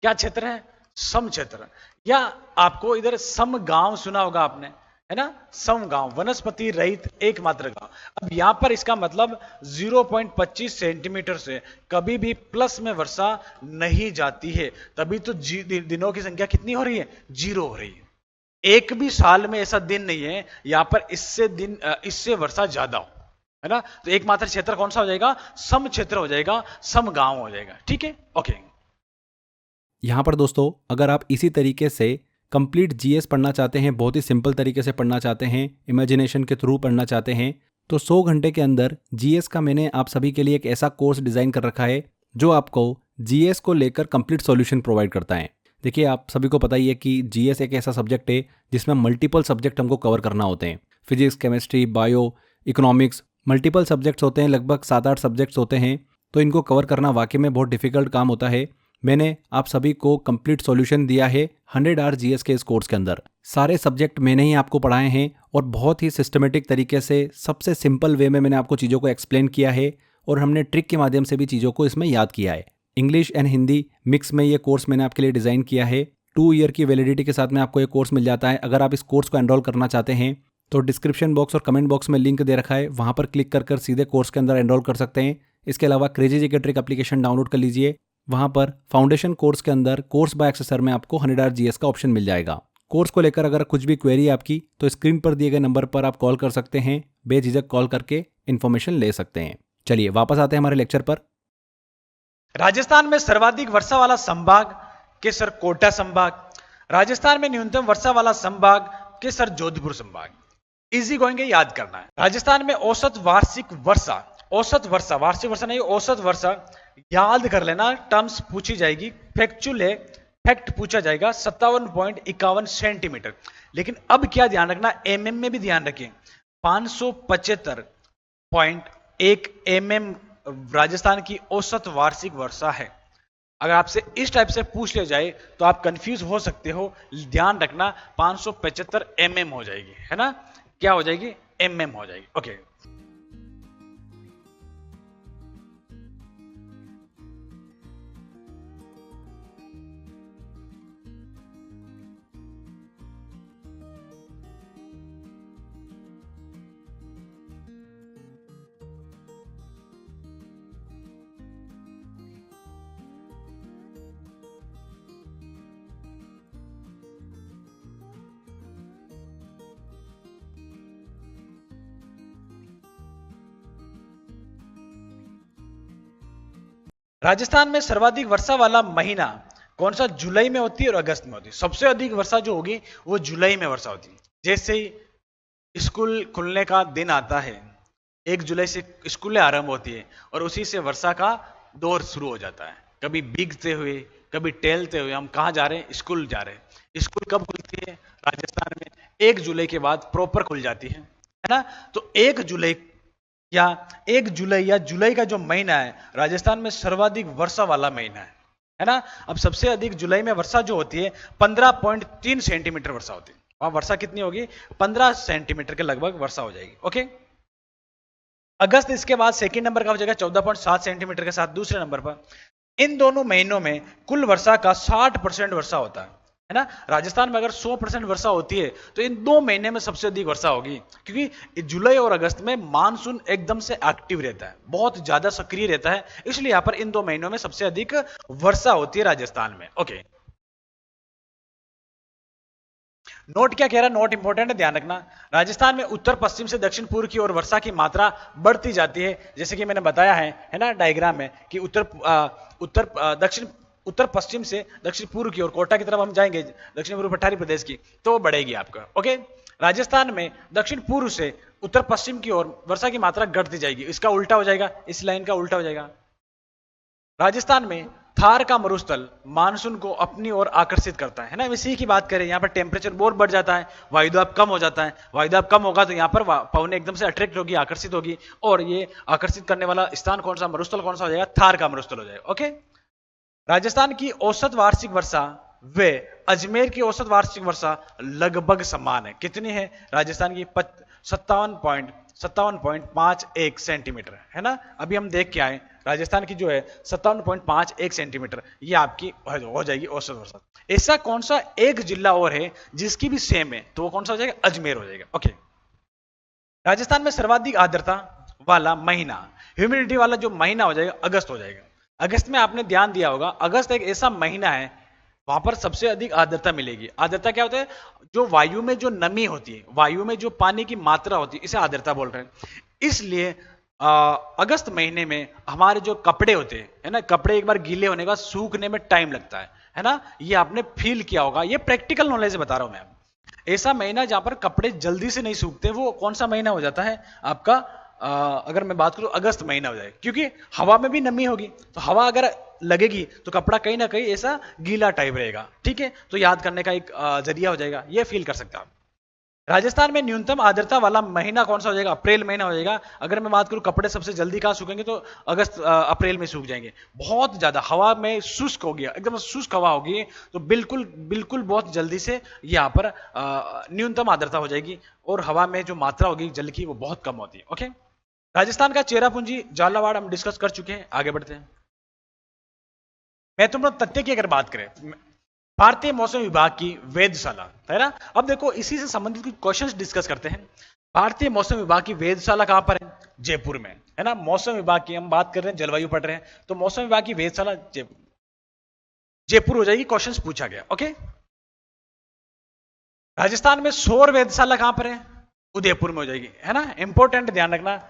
A: क्या क्षेत्र है? सम क्षेत्र। या आपको इधर सम गांव सुना होगा आपने, है ना, सम गांव, वनस्पति रहित एकमात्र गांव। अब यहां पर इसका मतलब 0.25 सेंटीमीटर से कभी भी प्लस में वर्षा नहीं जाती है, तभी तो दिनों की संख्या कितनी हो रही है? 0 हो रही है। एक भी साल में ऐसा दिन नहीं है यहां पर इससे वर्षा ज्यादा हो, है ना। तो एकमात्र क्षेत्र कौन सा हो जाएगा? सम क्षेत्र हो जाएगा, सम गांव हो जाएगा। ठीक है, ओके।
B: यहाँ पर दोस्तों अगर आप इसी तरीके से कंप्लीट जीएस पढ़ना चाहते हैं, बहुत ही सिंपल तरीके से पढ़ना चाहते हैं, इमेजिनेशन के थ्रू पढ़ना चाहते हैं, तो 100 घंटे के अंदर जीएस का मैंने आप सभी के लिए एक ऐसा कोर्स डिज़ाइन कर रखा है जो आपको जीएस को लेकर कंप्लीट सॉल्यूशन प्रोवाइड करता है। देखिए, आप सभी को पता ही है कि जीएस एक ऐसा सब्जेक्ट है जिसमें मल्टीपल सब्जेक्ट हमको कवर करना होते हैं। Physics, chemistry, bio, economics, multiple subjects होते हैं, लगभग 7-8 सब्जेक्ट्स होते हैं। तो इनको कवर करना वाकई में बहुत डिफिकल्ट काम होता है। मैंने आप सभी को कंप्लीट सॉल्यूशन दिया है 100 आवर जीएस के इस कोर्स के अंदर। सारे सब्जेक्ट मैंने ही आपको पढ़ाए हैं और बहुत ही सिस्टमेटिक तरीके से, सबसे सिंपल वे में मैंने आपको चीज़ों को एक्सप्लेन किया है और हमने ट्रिक के माध्यम से भी चीज़ों को इसमें याद किया है। इंग्लिश एंड हिंदी मिक्स में ये कोर्स मैंने आपके लिए डिज़ाइन किया है। 2 ईयर की वैलिडिटी के साथ में आपको ये कोर्स मिल जाता है। अगर आप इस कोर्स को एनरोल करना चाहते हैं तो डिस्क्रिप्शन बॉक्स और कमेंट बॉक्स में लिंक दे रखा है, वहाँ पर क्लिक कर सीधे कोर्स के अंदर एनरोल कर सकते हैं। इसके अलावा crazy GK trick application download कर लीजिए, वहाँ पर फाउंडेशन कोर्स के अंदर कोर्स बाय एक्सेसर में आपको 100 आवर जीएस का ऑप्शन मिल जाएगा। कोर्स को लेकर अगर कुछ भी क्वेरी है आपकी तो स्क्रीन पर दिए गए नंबर पर आप कॉल कर सकते हैं, बेझिझक कॉल करके इन्फॉर्मेशन ले सकते हैं। चलिए वापस आते हैं हमारे लेक्चर पर।
A: राजस्थान में सर्वाधिक वर्षा वाला संभाग केसर कोटा संभाग। राजस्थान में न्यूनतम वर्षा वाला संभाग केसर जोधपुर संभाग। इजी गोइंग याद करना है। राजस्थान में औसत वार्षिक वर्षा, वार्षिक वर्षा नहीं, औसत वर्षा याद कर लेना, टर्म्स पूछी जाएगी, फैक्चुअल है, फैक्ट पूछा जाएगा 57.51 सेंटीमीटर। लेकिन अब क्या ध्यान रखना, एमएम में भी ध्यान रखें, 575.1 एमएम राजस्थान की औसत वार्षिक वर्षा है। अगर आपसे इस टाइप से पूछ लिया जाए तो आप कंफ्यूज हो सकते हो, ध्यान रखना 575 एमएम हो जाएगी, है ना, क्या हो जाएगी? एमएम हो जाएगी। ओके, राजस्थान में सर्वाधिक वर्षा वाला महीना कौन सा? जुलाई में होती है और अगस्त में होती है। सबसे अधिक वर्षा जो होगी वो जुलाई में वर्षा होती है। जैसे ही स्कूल खुलने का दिन आता है, 1 जुलाई से स्कूलें आरंभ होती है और उसी से वर्षा का दौर शुरू हो जाता है। कभी भीगते हुए, कभी टहलते हुए हम कहाँ जा रहे हैं? स्कूल जा रहे हैं। स्कूल कब खुलती है राजस्थान में? 1 जुलाई के बाद प्रॉपर खुल जाती है ना। तो 1 जुलाई या जुलाई का जो महीना है राजस्थान में सर्वाधिक वर्षा वाला महीना है ना। अब सबसे अधिक जुलाई में वर्षा जो होती है 15.3 सेंटीमीटर वर्षा होती है। वहां वर्षा कितनी होगी? 15 सेंटीमीटर के लगभग वर्षा हो जाएगी। ओके, अगस्त इसके बाद सेकंड नंबर का हो जाएगा 14.7 सेंटीमीटर के साथ दूसरे नंबर पर। इन दोनों महीनों में कुल वर्षा का 60% वर्षा होता है ना। राजस्थान में अगर 100% वर्षा होती है तो इन 2 महीने में सबसे अधिक वर्षा होगी, क्योंकि जुलाई और अगस्त में मानसून एकदम से एक्टिव रहता है, बहुत ज्यादा सक्रिय रहता है, इसलिए यहां पर इन 2 महीनों में सबसे अधिक वर्षा होती है राजस्थान में। ओके, नोट क्या कह रहा है, नोट इंपॉर्टेंट है, ध्यान रखना। राजस्थान में उत्तर पश्चिम से दक्षिण पूर्व की ओर वर्षा की मात्रा बढ़ती जाती है, जैसे कि मैंने बताया है ना डायग्राम में कि उत्तर पश्चिम से दक्षिण पूर्व की ओर कोटा की तरफ हम जाएंगे, दक्षिण पूर्व पठारी प्रदेश की, तो वो बढ़ेगी आपका। ओके, राजस्थान में दक्षिण पूर्व से उत्तर पश्चिम की ओर वर्षा की मात्रा घटती जाएगी, इसका उल्टा हो जाएगा, इस लाइन का उल्टा हो जाएगा। राजस्थान में थार का मरुस्थल मानसून को अपनी ओर आकर्षित करता है ना, इसी की बात करें, यहाँ पर टेम्परेचर बहुत बढ़ जाता है, वायुदाब कम हो जाता है, वायुदाब कम होगा तो यहाँ पर पवन एकदम से अट्रैक्ट होगी, आकर्षित होगी, और ये आकर्षित करने वाला स्थान कौन सा, मरुस्थल कौन सा हो जाएगा, थार का मरुस्थल हो जाएगा। ओके, राजस्थान की औसत वार्षिक वर्षा व अजमेर की औसत वार्षिक वर्षा लगभग समान है, कितनी है राजस्थान की, 57.51 सेंटीमीटर है ना। अभी हम देख के आए, राजस्थान की जो है 57.51 सेंटीमीटर, ये आपकी हो जाएगी औसत वर्षा। ऐसा कौन सा एक जिला और है जिसकी भी सेम है, तो वो कौन सा हो जाएगा, अजमेर हो जाएगा। ओके, राजस्थान में सर्वाधिक आर्द्रता वाला महीना, ह्यूमिडिटी वाला जो महीना हो जाएगा, अगस्त हो जाएगा। अगस्त में आपने ध्यान दिया होगा, अगस्त एक ऐसा महीना है वहां पर सबसे अधिक आर्द्रता मिलेगी। आर्द्रता क्या होता है, जो वायु में जो नमी होती है, वायु में जो पानी की मात्रा होती है, इसे आर्द्रता बोल रहे हैं। इसलिए अगस्त महीने में हमारे जो कपड़े होते हैं है ना, कपड़े एक बार गीले होने का सूखने में टाइम लगता है ना, ये आपने फील किया होगा, ये प्रैक्टिकल नॉलेज से बता रहा हूं मैं। ऐसा महीना जहां पर कपड़े जल्दी से नहीं सूखते, वो कौन सा महीना हो जाता है आपका, अगर मैं बात करूं अगस्त महीना हो जाए, क्योंकि हवा में भी नमी होगी, तो हवा अगर लगेगी तो कपड़ा कहीं ना कहीं ऐसा गीला टाइप रहेगा। ठीक है, तो याद करने का एक जरिया हो जाएगा, ये फील कर सकते हैं आप। राजस्थान में न्यूनतम आर्द्रता वाला महीना कौन सा हो जाएगा, अप्रैल महीना हो जाएगा। अगर मैं बात करूं कपड़े सबसे जल्दी कहां सूखेंगे, तो अगस्त अप्रैल में सूख जाएंगे, बहुत ज्यादा हवा में शुष्क हो गया, एकदम शुष्क हवा होगी, तो बिल्कुल बिल्कुल बहुत जल्दी से यहाँ पर न्यूनतम आर्द्रता हो जाएगी, और हवा में जो मात्रा होगी जल की वो बहुत कम होती है। ओके, राजस्थान का चेरापूंजी झालावाड़ हम डिस्कस कर चुके हैं, आगे बढ़ते हैं। मैं तुम लोग तथ्य की अगर बात करें, भारतीय मौसम विभाग की वेधशाला है ना, अब देखो इसी से संबंधित कुछ क्वेश्चंस डिस्कस करते हैं। भारतीय मौसम विभाग की वेधशाला कहां पर है, जयपुर में है ना। मौसम विभाग की हम बात कर रहे हैं, जलवायु पढ़ रहे हैं, तो मौसम विभाग की वेधशाला जयपुर हो जाएगी, क्वेश्चन पूछा गया। ओके, राजस्थान में सौर वेधशाला कहां पर है, उदयपुर में हो जाएगी, है ना। इंपॉर्टेंट ध्यान रखना,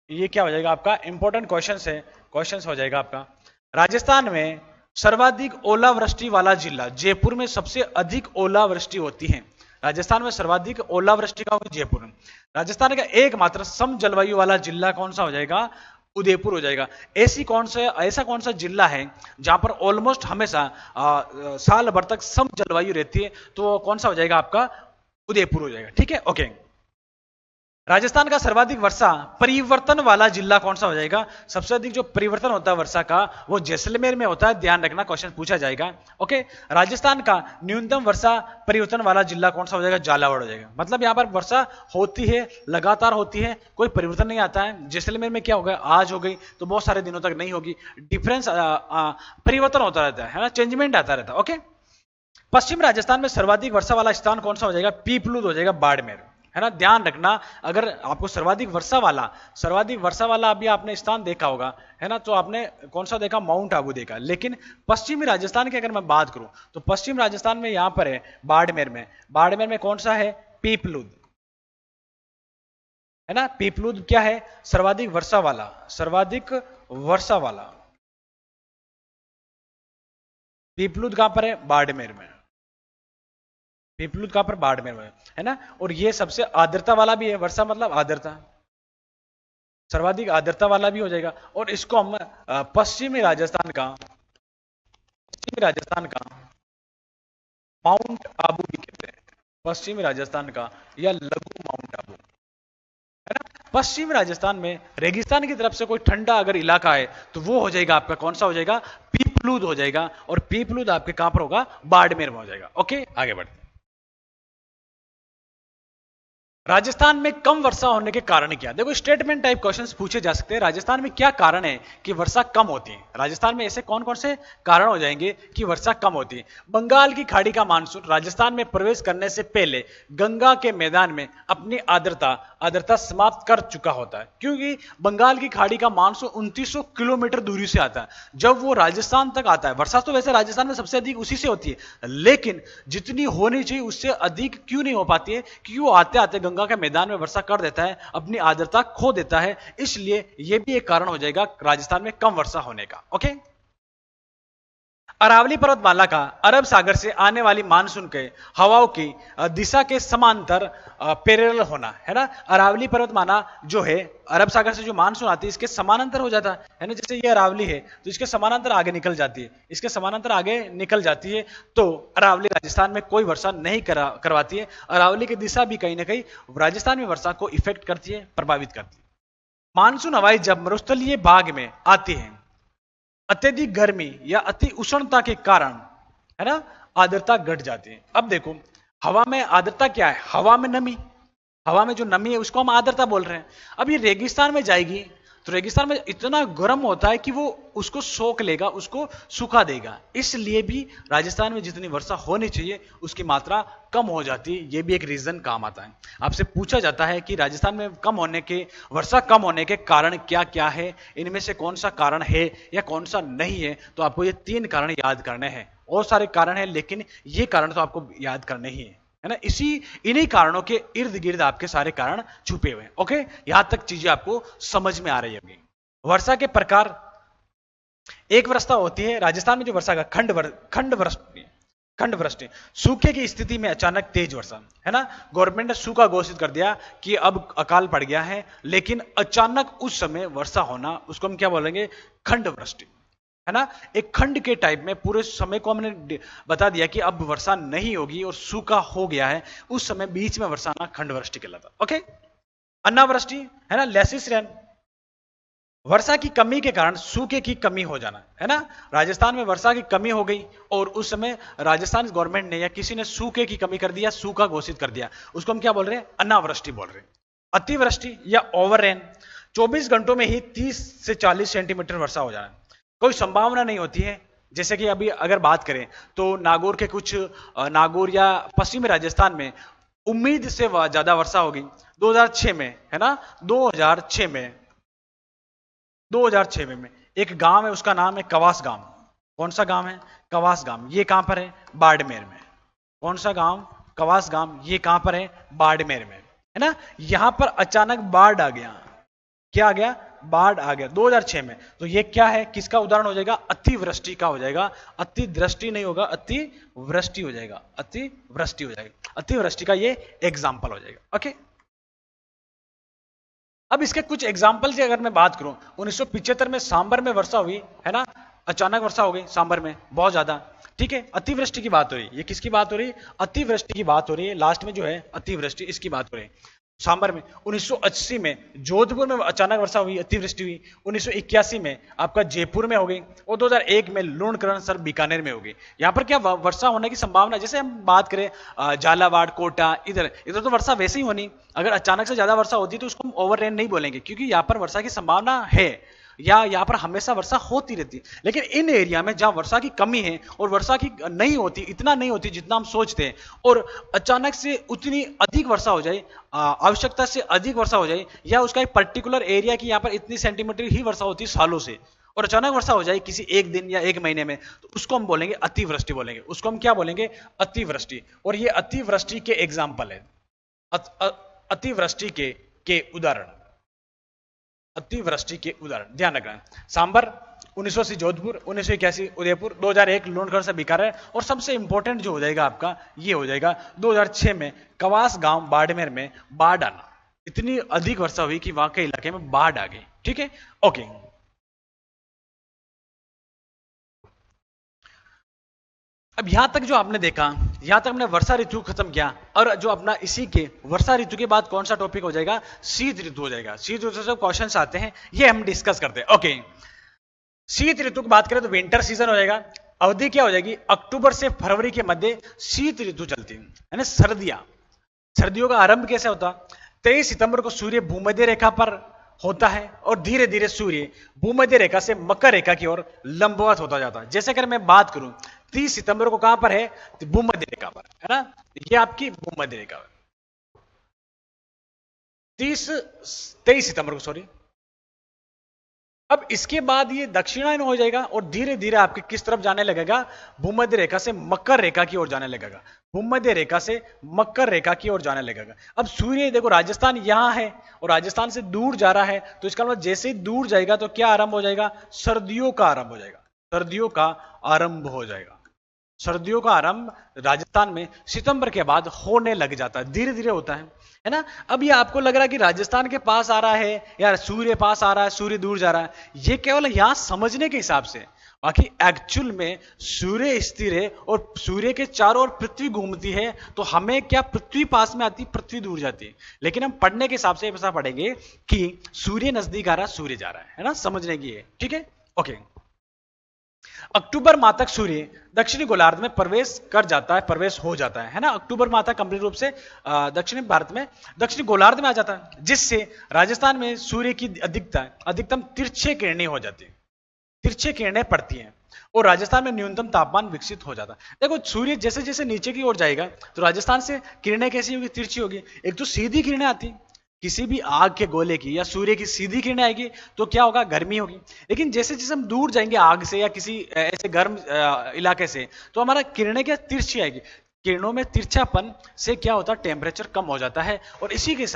A: ये क्या हो जाएगा आपका, इंपॉर्टेंट क्वेश्चन है, क्वेश्चन हो जाएगा आपका। राजस्थान में सर्वाधिक ओलावृष्टि वाला जिला, जयपुर में सबसे अधिक ओलावृष्टि होती है। राजस्थान में सर्वाधिक ओलावृष्टि का होगी जयपुर में। राजस्थान का एकमात्र सम जलवायु वाला जिला कौन सा हो जाएगा, उदयपुर हो जाएगा। ऐसा कौन सा जिला है जहां पर ऑलमोस्ट हमेशा साल भर तक सम जलवायु रहती है, तो कौन सा हो जाएगा आपका, उदयपुर हो जाएगा। ठीक है, ओके। राजस्थान का सर्वाधिक वर्षा परिवर्तन वाला जिला कौन सा हो जाएगा, सबसे अधिक जो परिवर्तन होता है वर्षा का, वो जैसलमेर में होता है, ध्यान रखना, क्वेश्चन पूछा जाएगा। ओके, राजस्थान का न्यूनतम वर्षा परिवर्तन वाला जिला कौन सा हो जाएगा, झालावाड़ हो जाएगा। मतलब यहाँ पर वर्षा होती है, लगातार होती है, कोई परिवर्तन नहीं आता है। जैसलमेर में क्या हो गया, आज हो गई तो बहुत सारे दिनों तक नहीं होगी, डिफरेंस परिवर्तन होता रहता है ना, चेंजमेंट आता रहता है। ओके, पश्चिम राजस्थान में सर्वाधिक वर्षा वाला स्थान कौन सा हो जाएगा, पीपलूद हो जाएगा, बाड़मेर, है ना। ध्यान रखना, अगर आपको सर्वाधिक वर्षा वाला अभी आपने स्थान देखा होगा, है ना, तो आपने कौन सा देखा, माउंट आबू देखा। लेकिन पश्चिमी राजस्थान की अगर मैं बात करूं, तो पश्चिम राजस्थान में यहां पर है बाड़मेर में कौन सा है, पीपलूद, है ना। पीपलूद क्या है, सर्वाधिक वर्षा वाला पीपलूद कहां पर है, बाड़मेर में। पीपलूद कहां पर, बाड़मेर में, है ना। और ये सबसे आर्द्रता वाला भी है, वर्षा मतलब आर्द्रता, सर्वाधिक आर्द्रता वाला भी हो जाएगा। और इसको हम पश्चिमी राजस्थान का माउंट आबू भी कहते हैं, पश्चिमी राजस्थान का या लघु माउंट आबू, है ना। पश्चिमी राजस्थान में रेगिस्तान की तरफ से कोई ठंडा अगर इलाका है, तो वो हो जाएगा आपका कौन सा हो जाएगा, पीपलूद हो जाएगा। और पीपलूद आपके कहां पर होगा, बाड़मेर में हो जाएगा। ओके, आगे बढ़ते हैं। राजस्थान में कम वर्षा होने के कारण क्या? देखो स्टेटमेंट टाइप क्वेश्चंस पूछे जा सकते हैं। राजस्थान में क्या कारण है कि वर्षा कम होती है? राजस्थान में ऐसे कौन कौन से कारण हो जाएंगे कि वर्षा कम होती है? बंगाल की खाड़ी का मानसून राजस्थान में प्रवेश करने से पहले गंगा के मैदान में अपनी आर्द्रता समाप्त कर चुका होता है, क्योंकि बंगाल की खाड़ी का मानसून 2900 किलोमीटर दूरी से आता है। जब वो राजस्थान तक आता है, वर्षा तो वैसे राजस्थान में सबसे अधिक उसी से होती है, लेकिन जितनी होनी चाहिए उससे अधिक क्यों नहीं हो पाती है? क्योंकि वो आते आते गंगा के मैदान में वर्षा कर देता है, अपनी आर्द्रता खो देता है। इसलिए यह भी एक कारण हो जाएगा राजस्थान में कम वर्षा होने का। ओके, अरावली पर्वतमाला का अरब सागर से आने वाली मानसून के हवाओं की दिशा के समांतर पैरेलल होना है ना। अरावली पर्वतमाला जो है अरब सागर से जो मानसून आती है इसके समानांतर हो जाता है ना। जैसे ये अरावली है तो इसके समानांतर आगे निकल जाती है, इसके समानांतर आगे निकल जाती है, तो अरावली राजस्थान में कोई वर्षा नहीं करवाती है। अरावली की दिशा भी कहीं ना कहीं राजस्थान में वर्षा को इफेक्ट करती है, प्रभावित करती है। मानसून हवाएं जब मरुस्थलीय भाग में आती है, अत्यधिक गर्मी या अति उष्णता के कारण है ना आर्द्रता घट जाती है। अब देखो हवा में आर्द्रता क्या है? हवा में नमी, हवा में जो नमी है उसको हम आर्द्रता बोल रहे हैं। अब ये रेगिस्तान में जाएगी तो रेगिस्तान में इतना गर्म होता है कि वो उसको सोख लेगा, उसको सुखा देगा। इसलिए भी राजस्थान में जितनी वर्षा होनी चाहिए उसकी मात्रा कम हो जाती है। ये भी एक रीजन काम आता है। आपसे पूछा जाता है कि राजस्थान में वर्षा कम होने के कारण क्या क्या है, इनमें से कौन सा कारण है या कौन सा नहीं है, तो आपको ये 3 कारण याद करने हैं। और सारे कारण हैं लेकिन ये कारण तो आपको याद करने ही है ना। इन्हीं कारणों के इर्द गिर्द आपके सारे कारण छुपे हुए हैं। ओके, यहां तक चीजें आपको समझ में आ रही होगी। वर्षा के प्रकार, एक वर्षा होती है राजस्थान में जो वर्षा का खंड वृष्टि, सूखे की स्थिति में अचानक तेज वर्षा है ना। गवर्नमेंट ने सूखा घोषित कर दिया कि अब अकाल पड़ गया है, लेकिन अचानक उस समय वर्षा होना, उसको हम क्या बोलेंगे? खंड वृष्टि है ना। एक खंड के टाइप में पूरे समय को हमने बता दिया कि अब वर्षा नहीं होगी और सूखा हो गया है, उस समय बीच में वर्षा आना खंड वृष्टि कहलाता। ओके, अनावृष्टि है ना, लेसिस रेन, वर्षा की कमी के कारण सूखे की कमी हो जाना है ना। राजस्थान में वर्षा की कमी हो गई और उस समय राजस्थान गवर्नमेंट ने या किसी ने सूखे की कमी कर दिया, सूखा घोषित कर दिया, उसको हम क्या बोल रहे हैं? अनावृष्टि बोल रहे हैं। अतिवृष्टि या ओवर रेन, 24 घंटों में ही 30 से 40 सेंटीमीटर वर्षा हो जाना, कोई संभावना नहीं होती है। जैसे कि अभी अगर बात करें तो नागौर या पश्चिमी राजस्थान में उम्मीद से ज्यादा वर्षा होगी 2006 में है ना। 2006 में एक गांव है, उसका नाम है कवास गांव। कौन सा गांव है? कवास गांव। ये कहां पर है? बाड़मेर में। कौन सा गांव? कवास गांव। ये कहां पर है? बाड़मेर में है ना। यहां पर अचानक बाढ़ आ गया। क्या आ गया? बाढ़ आ गया 2006 में। तो ये क्या है? किसका उदाहरण हो जाएगा? अतिवृष्टि का हो जाएगा। अतिदृष्टि नहीं होगा, अतिवृष्टि हो जाएगा। अतिवृष्टि हो जाएगा, अतिवृष्टि का ये एग्जाम्पल हो जाएगा। ओके, अब इसके कुछ एग्जाम्पल से अगर मैं बात करूं, 1975 में सांबर में वर्षा हुई है ना, अचानक वर्षा हो गई सांबर में बहुत ज्यादा। ठीक है, अतिवृष्टि की बात हो रही है। ये किसकी बात हो रही है? अतिवृष्टि की बात हो रही है। लास्ट में जो है अतिवृष्टि, इसकी बात हो रही है सांबर में। 1980 में जोधपुर में अचानक वर्षा हुई, अतिवृष्टि हुई। 1981 में आपका जयपुर में हो गई और 2001 में लूणकरण सर बीकानेर में हो गई। यहां पर क्या वर्षा होने की संभावना, जैसे हम बात करें झालावाड़, कोटा, इधर तो वर्षा वैसे ही होनी। अगर अचानक से ज्यादा वर्षा होती तो उसको हम ओवर रेन नहीं बोलेंगे, क्योंकि यहाँ पर वर्षा की संभावना है या यहाँ पर हमेशा वर्षा होती रहती है। लेकिन इन एरिया में जहां वर्षा की कमी है और वर्षा की नहीं होती, इतना नहीं होती जितना हम सोचते हैं, और अचानक से उतनी अधिक वर्षा हो जाए, आवश्यकता से अधिक वर्षा हो जाए, या उसका एक पर्टिकुलर एरिया की यहाँ पर इतनी सेंटीमीटर ही वर्षा होती है सालों से, और अचानक वर्षा हो जाए किसी एक दिन या एक महीने में, तो उसको हम बोलेंगे अतिवृष्टि बोलेंगे। उसको हम क्या बोलेंगे? अतिवृष्टि। और ये अतिवृष्टि के एग्जाम्पल है, अतिवृष्टि के उदाहरण, अतिवृष्टि के उदाहरण ध्यान रखना। सांबर 1980 जोधपुर, 1981 उदयपुर, 2001 लूणकरण से बीकानेर, और सबसे इंपॉर्टेंट जो हो जाएगा आपका ये हो जाएगा 2006 में कवास गांव बाड़मेर में बाढ़ आना। इतनी अधिक वर्षा हुई कि वहां के इलाके में बाढ़ आ गई। ठीक है, ओके। अब यहां तक जो आपने देखा, यहां तक हमने वर्षा ऋतु खत्म किया, और जो अपना इसी के वर्षा ऋतु के बाद कौन सा टॉपिक हो जाएगा? शीत ऋतु हो जाएगा। शीत ऋतु से क्वेश्चंस आते हैं, ये हम डिस्कस करते हैं। ओके, शीत ऋतु की बात करें तो विंटर सीजन हो जाएगा। अवधि क्या हो जाएगी? अक्टूबर से फरवरी के मध्य शीत ऋतु चलती है ना। सर्दियों का आरंभ कैसे होता? 23 सितंबर को सूर्य भूमध्य रेखा पर होता है और धीरे धीरे सूर्य भूमध्य रेखा से मकर रेखा की ओर लंबवत होता जाता है। जैसे अगर मैं बात करूं 30 सितंबर को कहां पर है, तो भूमध्य रेखा पर है ना, ये आपकी भूमध्य रेखा है। 23 सितंबर को, सॉरी। अब इसके बाद ये दक्षिणायन हो जाएगा और धीरे धीरे आपके किस तरफ जाने लगेगा, भूमध्य रेखा से मकर रेखा की ओर जाने लगेगा, भूमध्य रेखा से मकर रेखा की ओर जाने लगेगा। अब सूर्य देखो राजस्थान यहां है और राजस्थान से दूर जा रहा है, तो इसका मतलब जैसे ही दूर जाएगा तो क्या आरंभ हो जाएगा, सर्दियों का आरंभ हो जाएगा, सर्दियों का आरंभ हो जाएगा। सर्दियों का आरंभ राजस्थान में सितंबर के बाद होने लग जाता है, धीरे धीरे होता है ना। अब ये आपको लग रहा है कि राजस्थान के पास आ रहा है या सूर्य पास आ रहा है, सूर्य दूर जा रहा है, ये केवल यहां समझने के हिसाब से। बाकी एक्चुअल में सूर्य स्थिर है और सूर्य के चारों ओर पृथ्वी घूमती है, तो हमें क्या पृथ्वी पास में आती, पृथ्वी दूर जाती है। लेकिन हम पढ़ने के हिसाब से ऐसा पढ़ेंगे कि सूर्य नजदीक आ रहा है, सूर्य जा रहा है ना, समझने की है, ठीक है, ओके। अक्टूबर माह तक सूर्य दक्षिणी गोलार्ध में प्रवेश कर जाता है, प्रवेश हो जाता है ना। अक्टूबर माह तक कंप्लीट रूप से दक्षिणी भारत में, दक्षिणी गोलार्ध में आ जाता है, जिससे राजस्थान में सूर्य की अधिकतम तिरछे किरणें हो जाती है, तिरछे किरणें पड़ती हैं और राजस्थान में न्यूनतम तापमान विकसित हो जाता है। देखो सूर्य जैसे जैसे नीचे की ओर जाएगा तो राजस्थान से किरणें कैसी होगी, तिरछी होगी। एक तो सीधी किरणें आती, किसी भी आग के गोले की या सूर्य की सीधी किरणें आएगी तो क्या होगा, गर्मी होगी। लेकिन जैसे जैसे हम दूर जाएंगे आग से या किसी ऐसे गर्म इलाके से, तो हमारा किरणें क्या, तिरछी आएगी। किरणों में तिरछापन से क्या होता है, टेम्परेचर कम हो जाता है और इसी के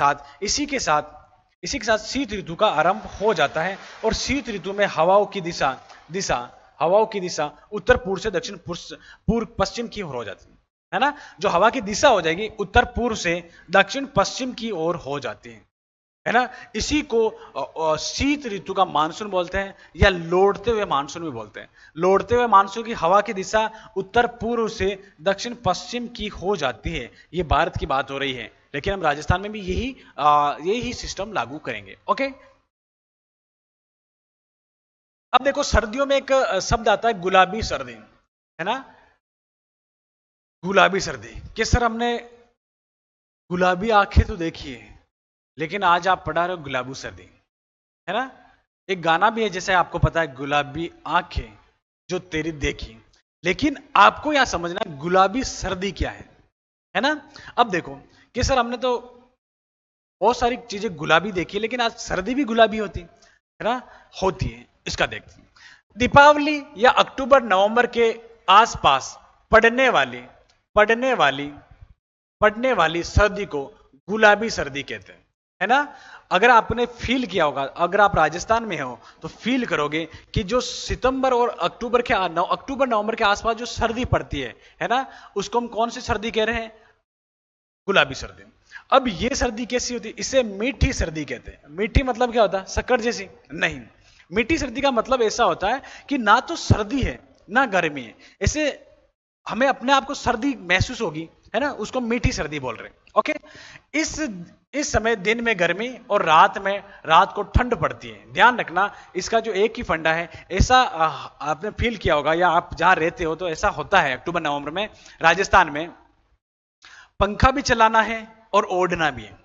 A: साथ शीत ऋतु का आरंभ हो जाता है। और शीत ऋतु में हवाओं की दिशा उत्तर पूर्व से दक्षिण पूर्व पश्चिम की ओर हो जाती है ना। जो हवा की दिशा हो जाएगी उत्तर पूर्व से दक्षिण पश्चिम की ओर हो जाती है ना। इसी को शीत ऋतु का मानसून बोलते हैं या लौटते हुए मानसून भी बोलते हैं। लौटते हुए मानसून की हवा की दिशा उत्तर पूर्व से दक्षिण पश्चिम की हो जाती है। ये भारत की बात हो रही है, लेकिन हम राजस्थान में भी यही सिस्टम लागू करेंगे, ओके। अब देखो सर्दियों में एक शब्द आता है गुलाबी सर्दी, है ना, गुलाबी सर्दी। कि सर हमने गुलाबी आंखें तो देखी है, लेकिन आज आप पढ़ा रहे हो गुलाबी सर्दी, है ना। एक गाना भी है जैसे आपको पता है, गुलाबी आंखें जो तेरी देखी। लेकिन आपको यहां समझना गुलाबी सर्दी क्या है ना। अब देखो कि सर हमने तो बहुत सारी चीजें गुलाबी देखी है, लेकिन आज सर्दी भी गुलाबी होती है ना, होती है। इसका देखते हैं, दीपावली या अक्टूबर नवंबर के आसपास पड़ने वाली सर्दी को गुलाबी सर्दी कहते हैं, है ना। अगर आपने फील किया होगा, अगर आप राजस्थान में हो तो फील करोगे कि जो सितंबर और अक्टूबर नवंबर के आसपास जो सर्दी पड़ती है ना, उसको हम कौन सी सर्दी कह रहे हैं, गुलाबी सर्दी। अब ये सर्दी कैसी होती है, इसे मीठी सर्दी कहते हैं। मीठी मतलब क्या होता है, शक्कर जैसी नहीं। मीठी सर्दी का मतलब ऐसा होता है कि ना तो सर्दी है ना गर्मी है, ऐसे हमें अपने आप को सर्दी महसूस होगी, है ना, उसको मीठी सर्दी बोल रहे हैं, ओके। इस समय दिन में गर्मी और रात को ठंड पड़ती है। ध्यान रखना, इसका जो एक ही फंडा है, ऐसा आपने फील किया होगा या आप जहां रहते हो तो ऐसा होता है अक्टूबर नवंबर में राजस्थान में पंखा भी चलाना है और ओढ़ना भी है।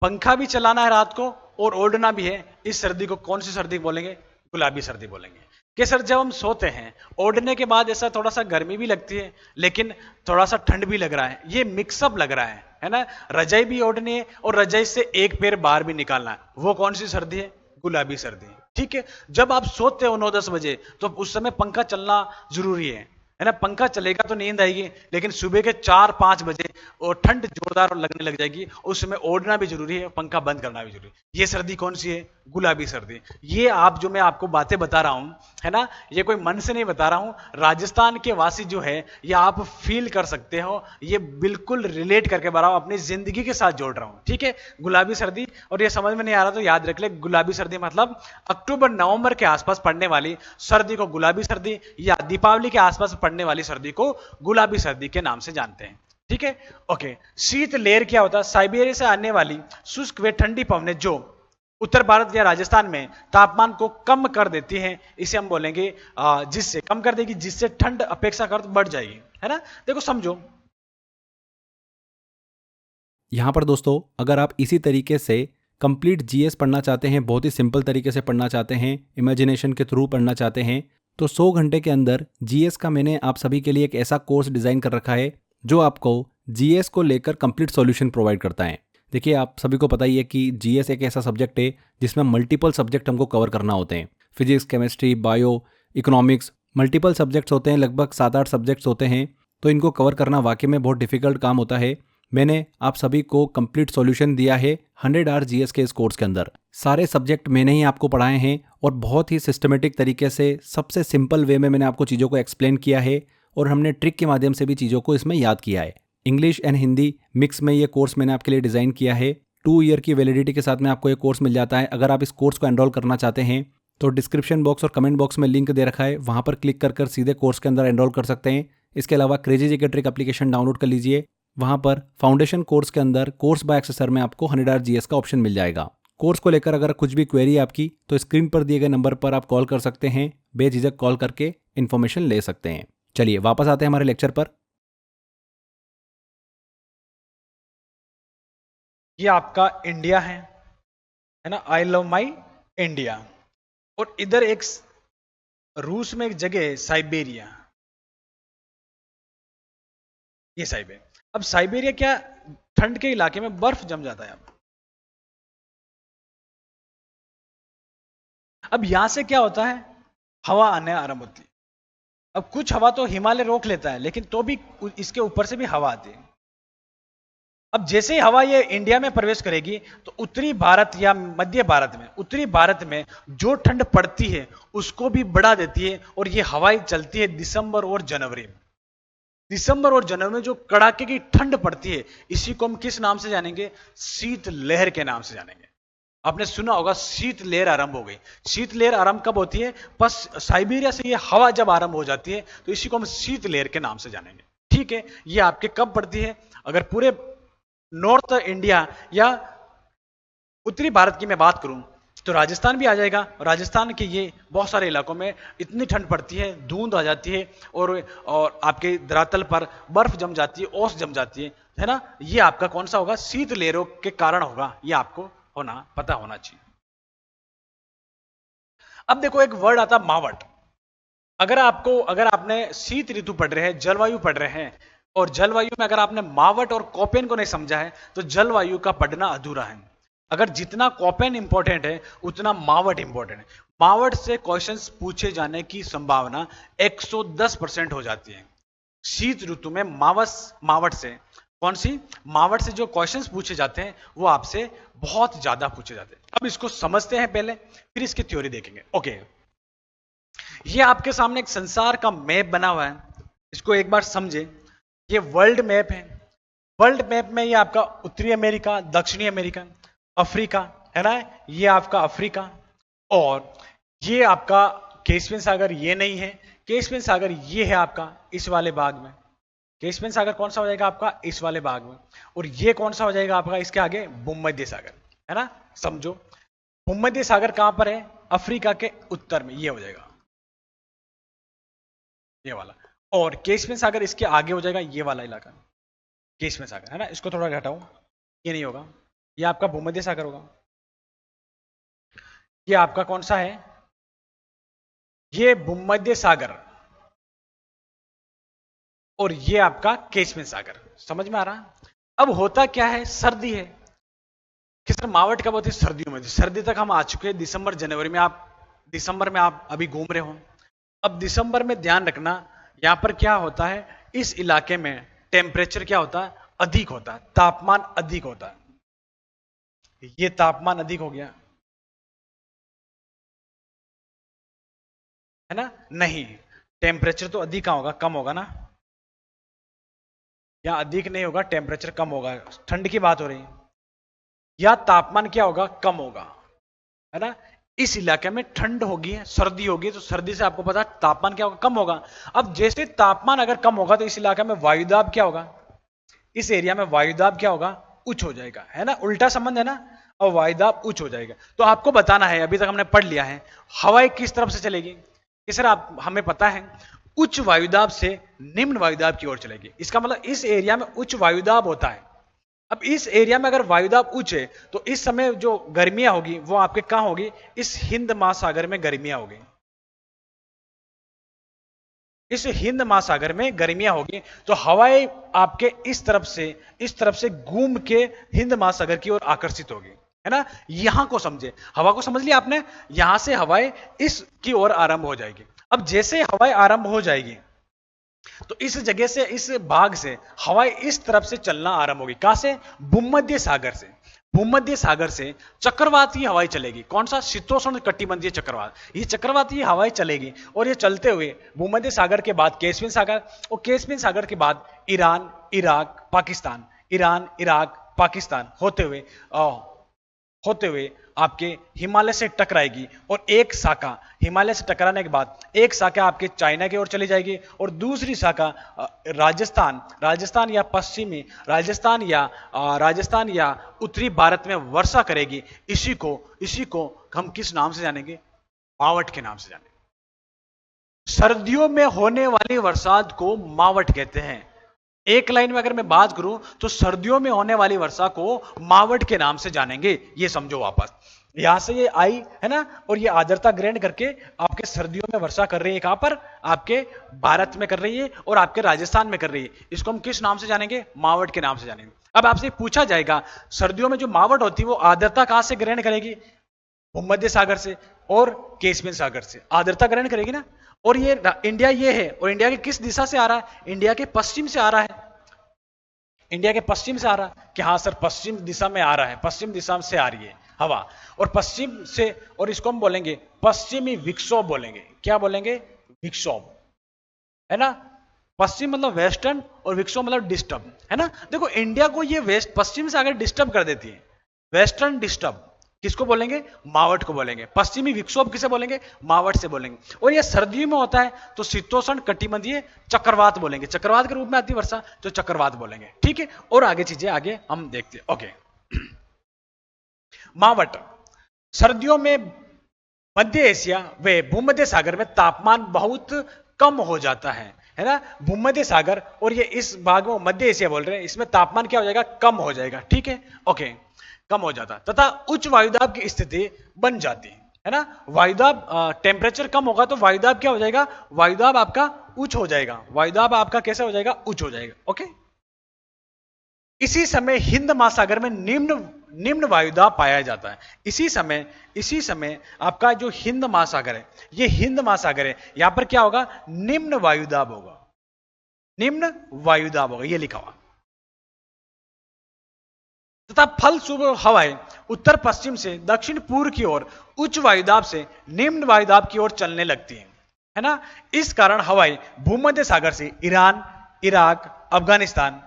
A: पंखा भी चलाना है रात को और ओढ़ना भी है। इस सर्दी को कौन सी सर्दी बोलेंगे, गुलाबी सर्दी बोलेंगे। कि सर जब हम सोते हैं ओढ़ने के बाद ऐसा थोड़ा सा गर्मी भी लगती है, लेकिन थोड़ा सा ठंड भी लग रहा है, ये मिक्सअप लग रहा है ना। रजाई भी ओढ़नी है और रजाई से एक पैर बाहर भी निकालना है, वो कौन सी सर्दी है, गुलाबी सर्दी है, ठीक है। जब आप सोते हो 9-10 बजे तो उस समय पंखा चलना जरूरी है ना। पंखा चलेगा तो नींद आएगी, लेकिन सुबह के 4-5 बजे और ठंड जोरदार लगने लग जाएगी, उस समय ओढ़ना भी जरूरी है, पंखा बंद करना भी जरूरी है। ये सर्दी कौन सी है, गुलाबी सर्दी। ये आप जो मैं आपको बातें बता रहा हूं, है ना, ये कोई मन से नहीं बता रहा हूं, राजस्थान के वासी जो है ये आप फील कर सकते हो, ये बिल्कुल रिलेट करके बता रहा हूं, अपनी जिंदगी के साथ जोड़ रहा हूं, ठीक है। गुलाबी सर्दी, और ये समझ में नहीं आ रहा तो याद रख ले, गुलाबी सर्दी मतलब अक्टूबर नवंबर के आसपास पड़ने वाली सर्दी को गुलाबी सर्दी, या दीपावली के आसपास पड़ने वाली सर्दी को गुलाबी सर्दी के नाम से जानते हैं, ठीक है, ओके। शीत लहर क्या होता है, साइबेरिया से आने वाली शुष्क व ठंडी पवनें जो उत्तर भारत या राजस्थान में तापमान को कम कर देती हैं, इसे हम बोलेंगे जिससे कम कर देगी, जिससे ठंड अपेक्षाकृत बढ़ जाएगी, है ना। देखो समझो,
B: यहाँ पर दोस्तों अगर आप इसी तरीके से कंप्लीट जीएस पढ़ना चाहते हैं, बहुत ही सिंपल तरीके से पढ़ना चाहते हैं, इमेजिनेशन के थ्रू पढ़ना चाहते हैं, तो 100 घंटे के अंदर जीएस का मैंने आप सभी के लिए एक ऐसा कोर्स डिज़ाइन कर रखा है जो आपको जीएस को लेकर कंप्लीट सॉल्यूशन प्रोवाइड करता है। देखिए आप सभी को पता ही है कि जीएस एक ऐसा सब्जेक्ट है जिसमें मल्टीपल सब्जेक्ट हमको कवर करना होते हैं। Physics, chemistry, bio, economics, multiple subjects होते हैं, लगभग 7-8 सब्जेक्ट्स होते हैं। तो इनको कवर करना वाकई में बहुत डिफिकल्ट काम होता है। मैंने आप सभी को कंप्लीट सॉल्यूशन दिया है 100 आवर जीएस के इस कोर्स के अंदर। सारे सब्जेक्ट मैंने ही आपको पढ़ाए हैं और बहुत ही सिस्टमेटिक तरीके से सबसे सिंपल वे में मैंने आपको चीज़ों को एक्सप्लेन किया है और हमने ट्रिक के माध्यम से भी चीज़ों को इसमें याद किया है। इंग्लिश एंड हिंदी मिक्स में ये कोर्स मैंने आपके लिए डिज़ाइन किया है। 2 ईयर की वैलिडिटी के साथ में आपको ये कोर्स मिल जाता है। अगर आप इस कोर्स को एनरोल करना चाहते हैं तो डिस्क्रिप्शन बॉक्स और कमेंट बॉक्स में लिंक दे रखा है, वहाँ पर क्लिक कर सीधे कोर्स के अंदर एनरोल कर सकते हैं। इसके अलावा crazy GK trick application download कर लीजिए। वहाँ पर फाउंडेशन कोर्स के अंदर कोर्स बाय एक्सेसर में आपको 100 आवर जीएस का ऑप्शन मिल जाएगा। कोर्स को लेकर अगर कुछ भी क्वेरी है आपकी तो स्क्रीन पर दिए गए नंबर पर आप कॉल कर सकते हैं। बेझिझक कॉल करके इन्फॉर्मेशन ले सकते हैं। चलिए वापस आते हैं हमारे लेक्चर पर।
A: ये आपका इंडिया है ना, आई लव माई इंडिया। और इधर एक रूस में एक जगह है साइबेरिया, ये साइबेरिया। अब साइबेरिया क्या, ठंड के इलाके में बर्फ जम जाता है। अब यहां से क्या होता है, हवा आने आरंभ होती है। अब कुछ हवा तो हिमालय रोक लेता है, लेकिन तो भी इसके ऊपर से भी हवा आती है। अब जैसे ही हवा ये इंडिया में प्रवेश करेगी तो उत्तरी भारत या मध्य भारत में, उत्तरी भारत में जो ठंड पड़ती है उसको भी बढ़ा देती है। और ये हवाएं चलती है दिसंबर और जनवरी में। दिसंबर और जनवरी में जो कड़ाके की ठंड पड़ती है, इसी को हम किस नाम से जानेंगे, शीत लहर के नाम से जानेंगे। आपने सुना होगा शीत लहर आरंभ हो गई। शीत लहर आरंभ कब होती है, बस साइबेरिया से ये हवा जब आरंभ हो जाती है तो इसी को हम शीत लहर के नाम से जानेंगे। ठीक है, ये आपके कब पड़ती है, अगर पूरे नॉर्थ इंडिया या उत्तरी भारत की मैं बात करूं तो राजस्थान भी आ जाएगा। राजस्थान के ये बहुत सारे इलाकों में इतनी ठंड पड़ती है, धुंध आ जाती है और आपके धरातल पर बर्फ जम जाती है, ओस जम जाती है ना। ये आपका कौन सा होगा, शीत लहरों के कारण होगा। ये आपको पता होना चाहिए। अब देखो एक वर्ड आता मावट। अगर आपने शीत ऋतु पढ़ रहे हैं, जलवायु पढ़ रहे हैं, और जलवायु में अगर आपने मावट और कोपेन को नहीं समझा है तो जलवायु का पढ़ना अधूरा है। अगर जितना कोपेन इंपॉर्टेंट है उतना मावट इंपॉर्टेंट है। मावट से क्वेश्चंस पूछे जाने की संभावना 110% हो जाती है। शीत ऋतु में मावट से, कौन सी मावट से जो क्वेश्चंस पूछे जाते हैं वो आपसे बहुत ज्यादा पूछे जाते हैं। अब इसको समझते हैं पहले, फिर इसकी थ्योरी देखेंगे। ओके, ये आपके सामने एक संसार का मैप बना हुआ है, इसको एक बार समझे। ये वर्ल्ड मैप है। वर्ल्ड मैप में ये आपका उत्तरी अमेरिका, दक्षिणी अमेरिका, अफ्रीका है ना, ये आपका अफ्रीका, और ये आपका कैस्पियन सागर ये नहीं है। कैस्पियन सागर ये है आपका इस वाले भाग में। कैस्पियन सागर कौन सा हो जाएगा आपका, इस वाले भाग में। और ये कौन सा हो जाएगा आपका इसके आगे, भूमध्य सागर है ना। समझो भूमध्य सागर कहां पर है, अफ्रीका के उत्तर में, ये हो जाएगा ये वाला। और कैस्पियन सागर इसके आगे हो जाएगा ये वाला इलाका, कैस्पियन सागर है ना। इसको थोड़ा घटाओ, ये नहीं होगा, ये आपका भूमध्य सागर होगा। ये आपका कौन सा है, ये भूमध्य सागर, और ये आपका कैस्पियन सागर। समझ में आ रहा। अब होता क्या है, सर्दी है। किस मावट कब होती है, सर्दियों में। सर्दी तक हम आ चुके हैं, दिसंबर जनवरी में। दिसंबर में आप अभी घूम रहे हो। अब दिसंबर में ध्यान रखना, यहां पर क्या होता है, इस इलाके में टेम्परेचर क्या होता है, अधिक होता है, तापमान अधिक होता है। ये तापमान अधिक हो गया है ना, नहीं टेम्परेचर तो अधिक कहां होगा, कम होगा ना। यहां अधिक नहीं होगा, टेम्परेचर कम होगा, ठंड की बात हो रही है। या तापमान क्या होगा, कम होगा है ना। इस इलाके में ठंड होगी, सर्दी होगी, तो सर्दी से आपको पता है तापमान क्या होगा, कम होगा। अब जैसे तापमान अगर कम होगा तो इस इलाके में वायुदाब क्या होगा, इस एरिया में वायुदाब क्या होगा, उच्च हो जाएगा है ना। उल्टा संबंध है ना, और वायुदाब उच्च हो जाएगा। तो आपको बताना है, अभी तक हमने पढ़ लिया है, हवाएं किस तरफ से चलेगी कि सर आप हमें पता है उच्च वायुदाब से निम्न वायुदाब की ओर चलेगी। इसका मतलब इस एरिया में उच्च वायुदाब होता है। अब इस एरिया में अगर वायुदाब उच्च है तो इस समय जो गर्मियां होगी वो आपके कहां होगी, इस हिंद महासागर में गर्मियां होगी, इस हिंद महासागर में गर्मियां होगी। तो हवाएं आपके इस तरफ से घूम के हिंद महासागर की ओर आकर्षित होगी, है ना। यहां को समझे, हवा को समझ लिया आपने, यहां से हवाएं इस की ओर आरंभ हो जाएगी। अब जैसे हवाएं आरंभ हो जाएगी तो इस जगह से, इस भाग से हवाएं इस तरफ से चलना आरंभ होगी। कहां से? भूमध्य सागर से। भूमध्य सागर से चक्रवाती हवाएं चलेगी। कौन सा? शीतोष्ण कटिबंधीय चक्रवात। ये चक्रवाती हवाएं चलेगी और ये चलते हुए भूमध्य सागर के बाद कैस्पियन सागर, और कैस्पियन सागर के बाद Iran, Iraq, Pakistan, Iran, Iraq, Pakistan होते हुए आपके हिमालय से टकराएगी। और एक शाखा हिमालय से टकराने के बाद एक शाखा आपके चाइना की ओर चली जाएगी और दूसरी शाखा राजस्थान या पश्चिमी राजस्थान या उत्तरी भारत में वर्षा करेगी। इसी को हम किस नाम से जानेंगे? मावट के नाम से जानेंगे। सर्दियों में होने वाली बरसात को मावट कहते हैं। एक लाइन में अगर मैं बात करूं तो सर्दियों में होने वाली वर्षा को मावट के नाम से जानेंगे। ये समझो वापस, यहां से ये आई है ना, और ये आर्द्रता ग्रहण करके आपके सर्दियों में वर्षा कर रही है। कहां पर? आपके भारत में कर रही है और आपके राजस्थान में कर रही है। इसको हम किस नाम से जानेंगे? मावट के नाम से जानेंगे। अब आपसे पूछा जाएगा सर्दियों में जो मावट होती है वो आर्द्रता कहां से ग्रहण करेगी? भूमध्य सागर से और कैस्पियन सागर से आर्द्रता ग्रहण करेगी ना। और ये इंडिया ये है, और इंडिया के किस दिशा से आ रहा है? इंडिया के पश्चिम से आ रहा है। इंडिया के पश्चिम से आ रहा है कि हाँ सर पश्चिम दिशा में आ रहा है, पश्चिम दिशा से आ रही है हवा, और पश्चिम से, और इसको हम बोलेंगे पश्चिमी विक्षोभ बोलेंगे। क्या बोलेंगे? विक्षोभ, है ना। पश्चिम मतलब वेस्टर्न और विक्षोभ मतलब डिस्टर्ब, है ना। देखो इंडिया को ये वेस्ट पश्चिम से अगर डिस्टर्ब कर देती है, वेस्टर्न डिस्टर्ब किसको बोलेंगे? मावट को बोलेंगे। पश्चिमी विक्षोभ किसे बोलेंगे? मावट से बोलेंगे। और ये सर्दियों में होता है तो शीतोष्ण कटिबंधीय चक्रवात बोलेंगे। चक्रवात के रूप में आती है वर्षा तो चक्रवात बोलेंगे, ठीक है। और आगे चीजें आगे हम देखते हैं। ओके, मावट सर्दियों में मध्य एशिया व भूमध्य सागर में तापमान बहुत कम हो जाता है ना। भूमध्य सागर और ये इस भाग में मध्य एशिया बोल रहे हैं, इसमें तापमान क्या हो जाएगा? कम हो जाएगा, ठीक है। ओके, कम हो जाता तथा उच्च वायुदाब की स्थिति बन जाती है ना। वायुदाब टेम्परेचर कम होगा तो वायुदाब क्या हो जाएगा? वायुदाब आपका उच्च हो जाएगा। वायुदाब आपका कैसे हो जाएगा? उच्च हो जाएगा। ओके, इसी समय हिंद महासागर में निम्न वायुदाब पाया जाता है। इसी समय आपका जो हिंद महासागर है, ये हिंद महासागर है, यहां पर क्या होगा? निम्न वायुदाब होगा। निम्न वायुदाब होगा, ये लिखा हुआ। तथा फलस्वरूप हवाएं उत्तर पश्चिम से दक्षिण पूर्व की ओर उच्च वायुदाब से निम्न वायुदाब की ओर चलने लगती हैं, है ना। इस कारण हवाएं भूमध्य सागर से ईरान, इराक, अफगानिस्तान,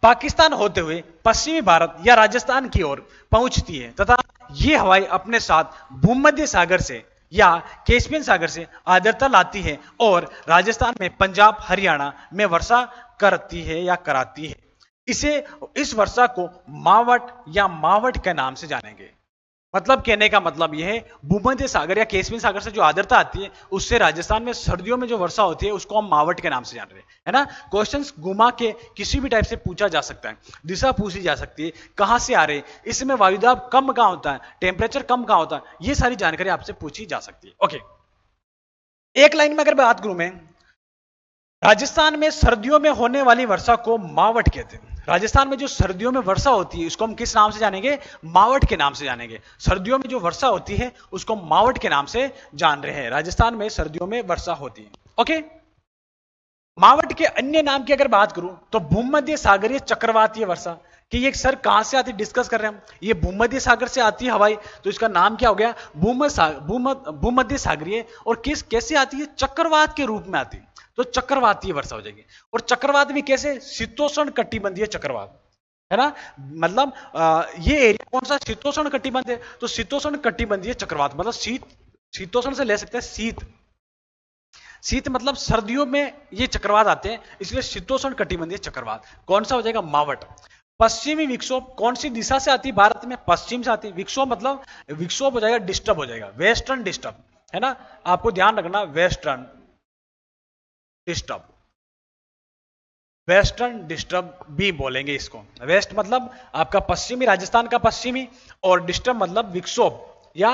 A: पाकिस्तान होते हुए पश्चिमी भारत या राजस्थान की ओर पहुंचती है तथा ये हवाएं अपने साथ भूमध्य सागर से या कैस्पियन सागर से आर्द्रता लाती है और राजस्थान में पंजाब, हरियाणा में वर्षा करती है या कराती है। इस वर्षा को मावट या मावट के नाम से जानेंगे। मतलब कहने का मतलब यह है, भूमध्य सागर या कैस्पियन सागर से जो आर्द्रता आती है उससे राजस्थान में सर्दियों में जो वर्षा होती है उसको हम मावट के नाम से जान रहे हैं, है ना। क्वेश्चंस घुमा के किसी भी टाइप से पूछा जा सकता है, दिशा पूछी जा सकती है, कहां से आ रहे, इसमें वायुदाब कम कहां होता है, टेम्परेचर कम कहां होता है, ये सारी जानकारी आपसे पूछी जा सकती है। ओके, एक लाइन में अगर बात करूं मैं, राजस्थान में सर्दियों में होने वाली वर्षा को मावट कहते हैं। राजस्थान में जो सर्दियों में वर्षा होती है उसको हम किस नाम से जानेंगे? मावट के नाम से जानेंगे। सर्दियों में जो वर्षा होती है उसको मावट के नाम से जान रहे हैं। राजस्थान में सर्दियों में वर्षा होती है। ओके, मावट के अन्य नाम की अगर बात करूं तो भूमध्य सागरीय चक्रवातीय वर्षा, कि ये सर कहां से आती, डिस्कस कर रहे हैं हम, ये भूमध्य सागर से आती है हवाई, तो इसका नाम क्या हो गया? भूमध्य सागरीय। और कैसे आती है? चक्रवात के रूप में आती है, तो चक्रवातीय वर्षा हो जाएगी। और चक्रवात भी कैसे? शीतोष्ण कटिबंधीय चक्रवात, है ना। मतलब ये एरिया कौन सा? शीतोष्ण कटिबंध है, तो शीतोष्ण कटिबंधीय चक्रवात मतलब शीतोष्ण से ले सकते हैं शीत मतलब सर्दियों में ये चक्रवात आते हैं, इसलिए शीतोष्ण कटिबंधीय चक्रवात कौन सा हो जाएगा? मावट। पश्चिमी विक्षोभ कौन सी दिशा से आती है? भारत में पश्चिम से आती है। विक्षोभ मतलब विक्षोभ हो जाएगा, डिस्टर्ब हो जाएगा, वेस्टर्न डिस्टर्ब, है ना। आपको ध्यान रखना, वेस्टर्न डिस्टर्ब, वेस्टर्न डिस्टर्ब भी बोलेंगे इसको। वेस्ट मतलब आपका पश्चिमी, राजस्थान का पश्चिमी, और डिस्टर्ब मतलब विक्षोभ या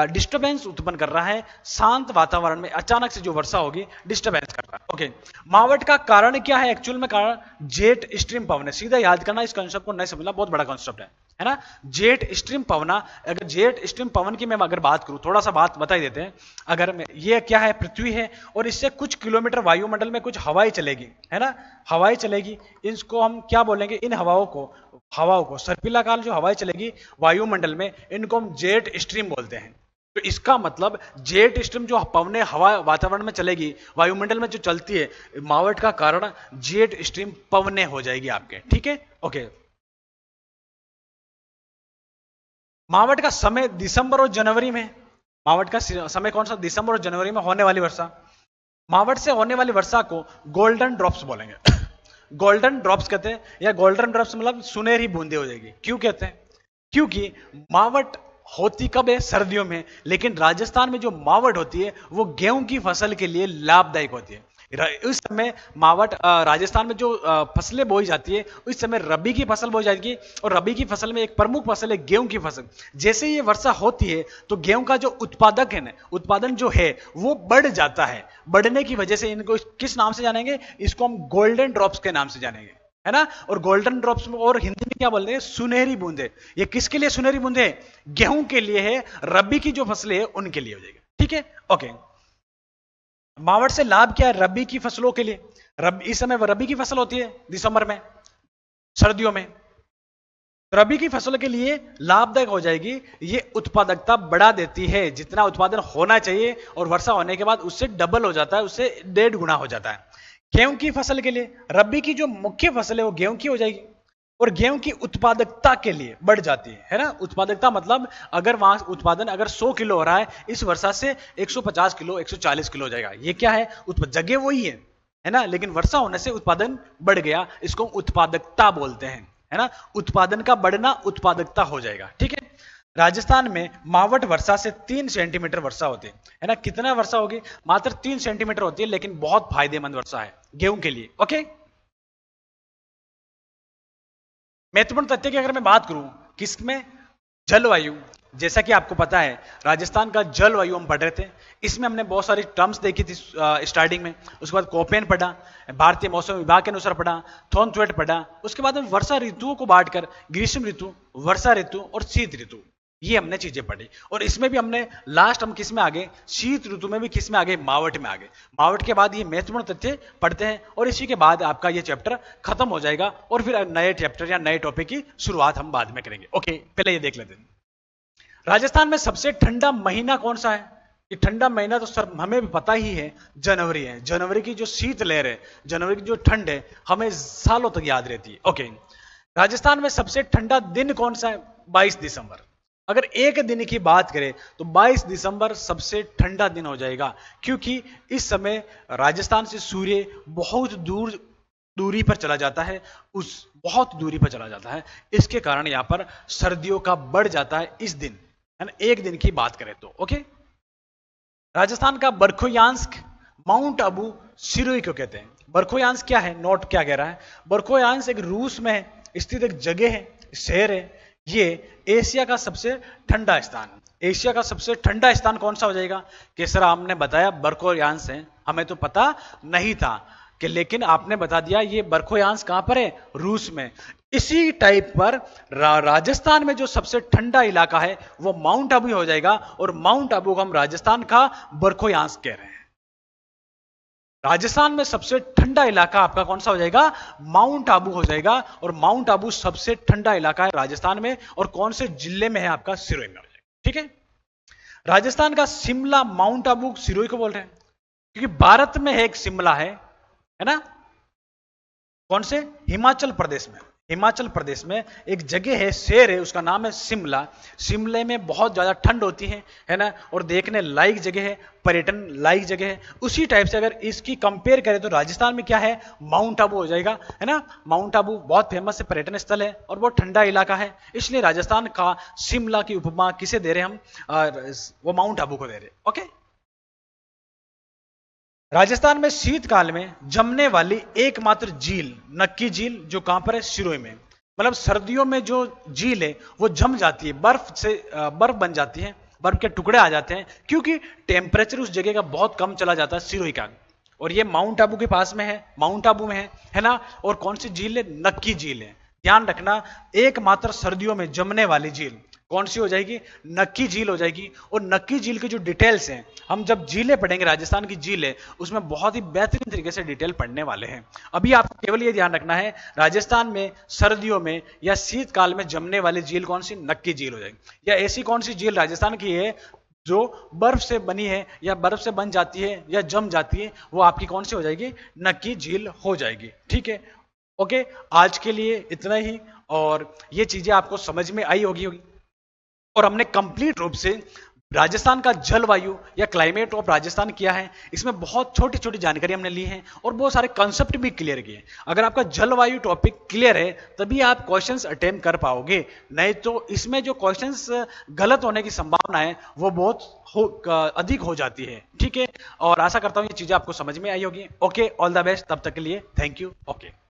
A: डिस्टरबेंस उत्पन्न कर रहा है। शांत वातावरण में अचानक से जो वर्षा होगी डिस्टरबेंस कर रहा है। ओके, मावट का कारण क्या है? एक्चुअल में कारण जेट स्ट्रीम पवन है। सीधा याद करना, इस कॉन्सेप्ट को नहीं समझना, बहुत बड़ा कॉन्सेप्ट है ना। जेट स्ट्रीम पवना, अगर जेट स्ट्रीम पवन की मैं अगर बात करूं, थोड़ा सा बात बता ही देते हैं। अगर ये क्या है? पृथ्वी है, और इससे कुछ किलोमीटर वायुमंडल में कुछ हवाएं चलेगी, है ना, हवाएं चलेगी। इसको हम क्या बोलेंगे? इन हवाओं को सर्पिलाकार जो हवाएं चलेगी वायुमंडल में, इनको हम जेट स्ट्रीम बोलते हैं। तो इसका मतलब जेट स्ट्रीम जो पवने हवा वातावरण में चलेगी, वायुमंडल में जो चलती है, मावट का कारण जेट स्ट्रीम पवने हो जाएगी आपके। ठीक है, ओके। मावट का समय दिसंबर और जनवरी में, मावट का समय कौन सा? दिसंबर और जनवरी में होने वाली वर्षा। मावट से होने वाली वर्षा को गोल्डन ड्रॉप्स बोलेंगे। गोल्डन ड्रॉप्स कहते हैं, या गोल्डन ड्रॉप्स मतलब सुनहरी बूंदे हो जाएगी। क्यों कहते हैं? क्योंकि मावट होती कब है? सर्दियों में। लेकिन राजस्थान में जो मावट होती है वो गेहूं की फसल के लिए लाभदायक होती है। उस समय मावट, राजस्थान में जो फसलें बोई जाती है उस समय रबी की फसल बोई जाती है, और रबी की फसल में एक प्रमुख फसल है गेहूं की फसल। जैसे ये वर्षा होती है तो गेहूं का जो उत्पादक है ना, उत्पादन जो है वो बढ़ जाता है। बढ़ने की वजह से इनको किस नाम से जानेंगे? इसको हम गोल्डन ड्रॉप्स के नाम से जानेंगे, है ना। और गोल्डन ड्रॉप्स में और हिंदी में क्या बोलते हैं? सुनहरी बूंदे। ये किसके लिए सुनहरी बूंदे? गेहूं के लिए है, रबी की जो फसलें है उनके लिए हो जाएगी। ठीक है, ओके। मावट से लाभ क्या है? रबी की फसलों के लिए, इस समय रबी की फसल होती है दिसंबर में, सर्दियों में। रबी की फसलों के लिए लाभदायक हो जाएगी। ये उत्पादकता बढ़ा देती है, जितना उत्पादन होना चाहिए और वर्षा होने के बाद उससे डबल हो जाता है, उससे 1.5 गुना हो जाता है। गेहूं की फसल के लिए, रबी की जो मुख्य फसल है वो गेहूं की हो जाएगी, और गेहूं की उत्पादकता के लिए बढ़ जाती है ना। उत्पादकता मतलब अगर वहां उत्पादन अगर 100 किलो हो रहा है, इस वर्षा से 150 किलो 140 किलो हो जाएगा। ये क्या है? जगह वही है ना, लेकिन वर्षा होने से उत्पादन बढ़ गया, इसको उत्पादकता बोलते हैं, है ना। उत्पादन का बढ़ना उत्पादकता हो जाएगा। ठीक है, राजस्थान में मावट वर्षा से 3 सेंटीमीटर वर्षा होती है ना। कितना वर्षा होगी? मात्र 3 सेंटीमीटर होती है, लेकिन बहुत फायदेमंद वर्षा है गेहूं के लिए। ओके, महत्वपूर्ण तथ्य की अगर मैं बात करूं, किसमें? जलवायु। जैसा कि आपको पता है राजस्थान का जलवायु हम पढ़ रहे थे, इसमें हमने बहुत सारी टर्म्स देखी थी स्टार्टिंग में। उसके बाद कोपेन पढ़ा, भारतीय मौसम विभाग के अनुसार पढ़ा, थॉर्नथ्वेट पढ़ा। उसके बाद हम वर्षा ऋतुओं को बांटकर ग्रीष्म ऋतु, वर्षा ऋतु और शीत ऋतु, ये हमने चीजें पढ़ी। और इसमें भी हमने लास्ट हम किस में आगे? शीत ऋतु में भी किस में आगे? मावट में आगे। मावट के बाद ये महत्वपूर्ण तथ्य पढ़ते हैं, और इसी के बाद आपका ये चैप्टर खत्म हो जाएगा, और फिर नए चैप्टर या नए टॉपिक की शुरुआत हम बाद में करेंगे। ओके, पहले ये देख लेते हैं, राजस्थान में सबसे ठंडा महीना कौन सा है? ये ठंडा महीना तो सर हमें भी पता ही है, जनवरी है। जनवरी की जो शीत लहर है, जनवरी की जो ठंड है, हमें सालों तक याद रहती है। ओके, राजस्थान में सबसे ठंडा दिन कौन सा है? 22 दिसंबर। अगर एक दिन की बात करें तो 22 दिसंबर सबसे ठंडा दिन हो जाएगा, क्योंकि इस समय राजस्थान से सूर्य बहुत दूरी पर चला जाता है, उस बहुत दूरी पर चला जाता है। इसके कारण यहां पर सर्दियों का बढ़ जाता है इस दिन, है ना, एक दिन की बात करें तो। ओके, राजस्थान का बरखोयांश माउंट आबू सिरोही को कहते हैं। बरखोयांश क्या है? नोट क्या कह रहा है? बरखोयांश एक रूस में स्थित एक जगह है, शहर है। ये एशिया का सबसे ठंडा स्थान, एशिया का सबसे ठंडा स्थान कौन सा हो जाएगा? कि सर आपने बताया बरखोयांश है, हमें तो पता नहीं था कि, लेकिन आपने बता दिया ये बरखोयांश कहां पर है? रूस में। इसी टाइप पर राजस्थान में जो सबसे ठंडा इलाका है वो माउंट आबू हो जाएगा, और माउंट आबू को हम राजस्थान का बरखोयांश कह रहे हैं। राजस्थान में सबसे ठंडा इलाका आपका कौन सा हो जाएगा? माउंट आबू हो जाएगा, और माउंट आबू सबसे ठंडा इलाका है राजस्थान में, और कौन से जिले में है? आपका सिरोही में हो जाएगा। ठीक है, राजस्थान का शिमला माउंट आबू सिरोही को बोल रहे हैं, क्योंकि भारत में है एक शिमला है ना, कौन से? हिमाचल प्रदेश में। हिमाचल प्रदेश में एक जगह है, शहर है, उसका नाम है शिमला। शिमले में बहुत ज्यादा ठंड होती है ना, और देखने लायक जगह है, पर्यटन लायक जगह है। उसी टाइप से अगर इसकी कंपेयर करें तो राजस्थान में क्या है? माउंट आबू हो जाएगा, है ना। माउंट आबू बहुत फेमस है, पर्यटन स्थल है और बहुत ठंडा इलाका है, इसलिए राजस्थान का शिमला की उपमा किसे दे रहे हम? वो माउंट आबू को दे रहे। ओके, राजस्थान में शीतकाल में जमने वाली एकमात्र झील नक्की झील, जो कहां पर है, सिरोही में। मतलब सर्दियों में जो झील है वो जम जाती है, बर्फ से बर्फ बन जाती है, बर्फ के टुकड़े आ जाते हैं, क्योंकि टेम्परेचर उस जगह का बहुत कम चला जाता है, सिरोही का। और ये माउंट आबू के पास में है, माउंट आबू में है ना। और कौन सी झील है? नक्की झील है। ध्यान रखना, एकमात्र सर्दियों में जमने वाली झील कौन सी हो जाएगी? नक्की झील हो जाएगी। और नक्की झील की जो डिटेल्स हैं, हम जब झीलें पढ़ेंगे, राजस्थान की झीलें, उसमें बहुत ही बेहतरीन तरीके से डिटेल पढ़ने वाले हैं। अभी आपको केवल ये ध्यान रखना है, राजस्थान में सर्दियों में या शीतकाल में जमने वाली झील कौन सी? नक्की झील हो जाएगी। या ऐसी कौन सी झील राजस्थान की है जो बर्फ से बनी है या बर्फ से बन जाती है या जम जाती है, वो आपकी कौन सी हो जाएगी? नक्की झील हो जाएगी। ठीक है, ओके। आज के लिए इतना ही, और ये चीजें आपको समझ में आई होगी। और हमने कंप्लीट रूप से राजस्थान का जलवायु या क्लाइमेट ऑफ राजस्थान किया है। इसमें बहुत छोटी छोटी जानकारी हमने ली है और बहुत सारे कंसेप्ट भी क्लियर किए। अगर आपका जलवायु टॉपिक क्लियर है तभी आप क्वेश्चंस अटेम्प्ट कर पाओगे, नहीं तो इसमें जो क्वेश्चंस गलत होने की संभावना है वो बहुत अधिक हो जाती है। ठीक है, और आशा करता हूं ये चीजें आपको समझ में आई होगी। ओके, ऑल द बेस्ट, तब तक के लिए थैंक यू। ओके।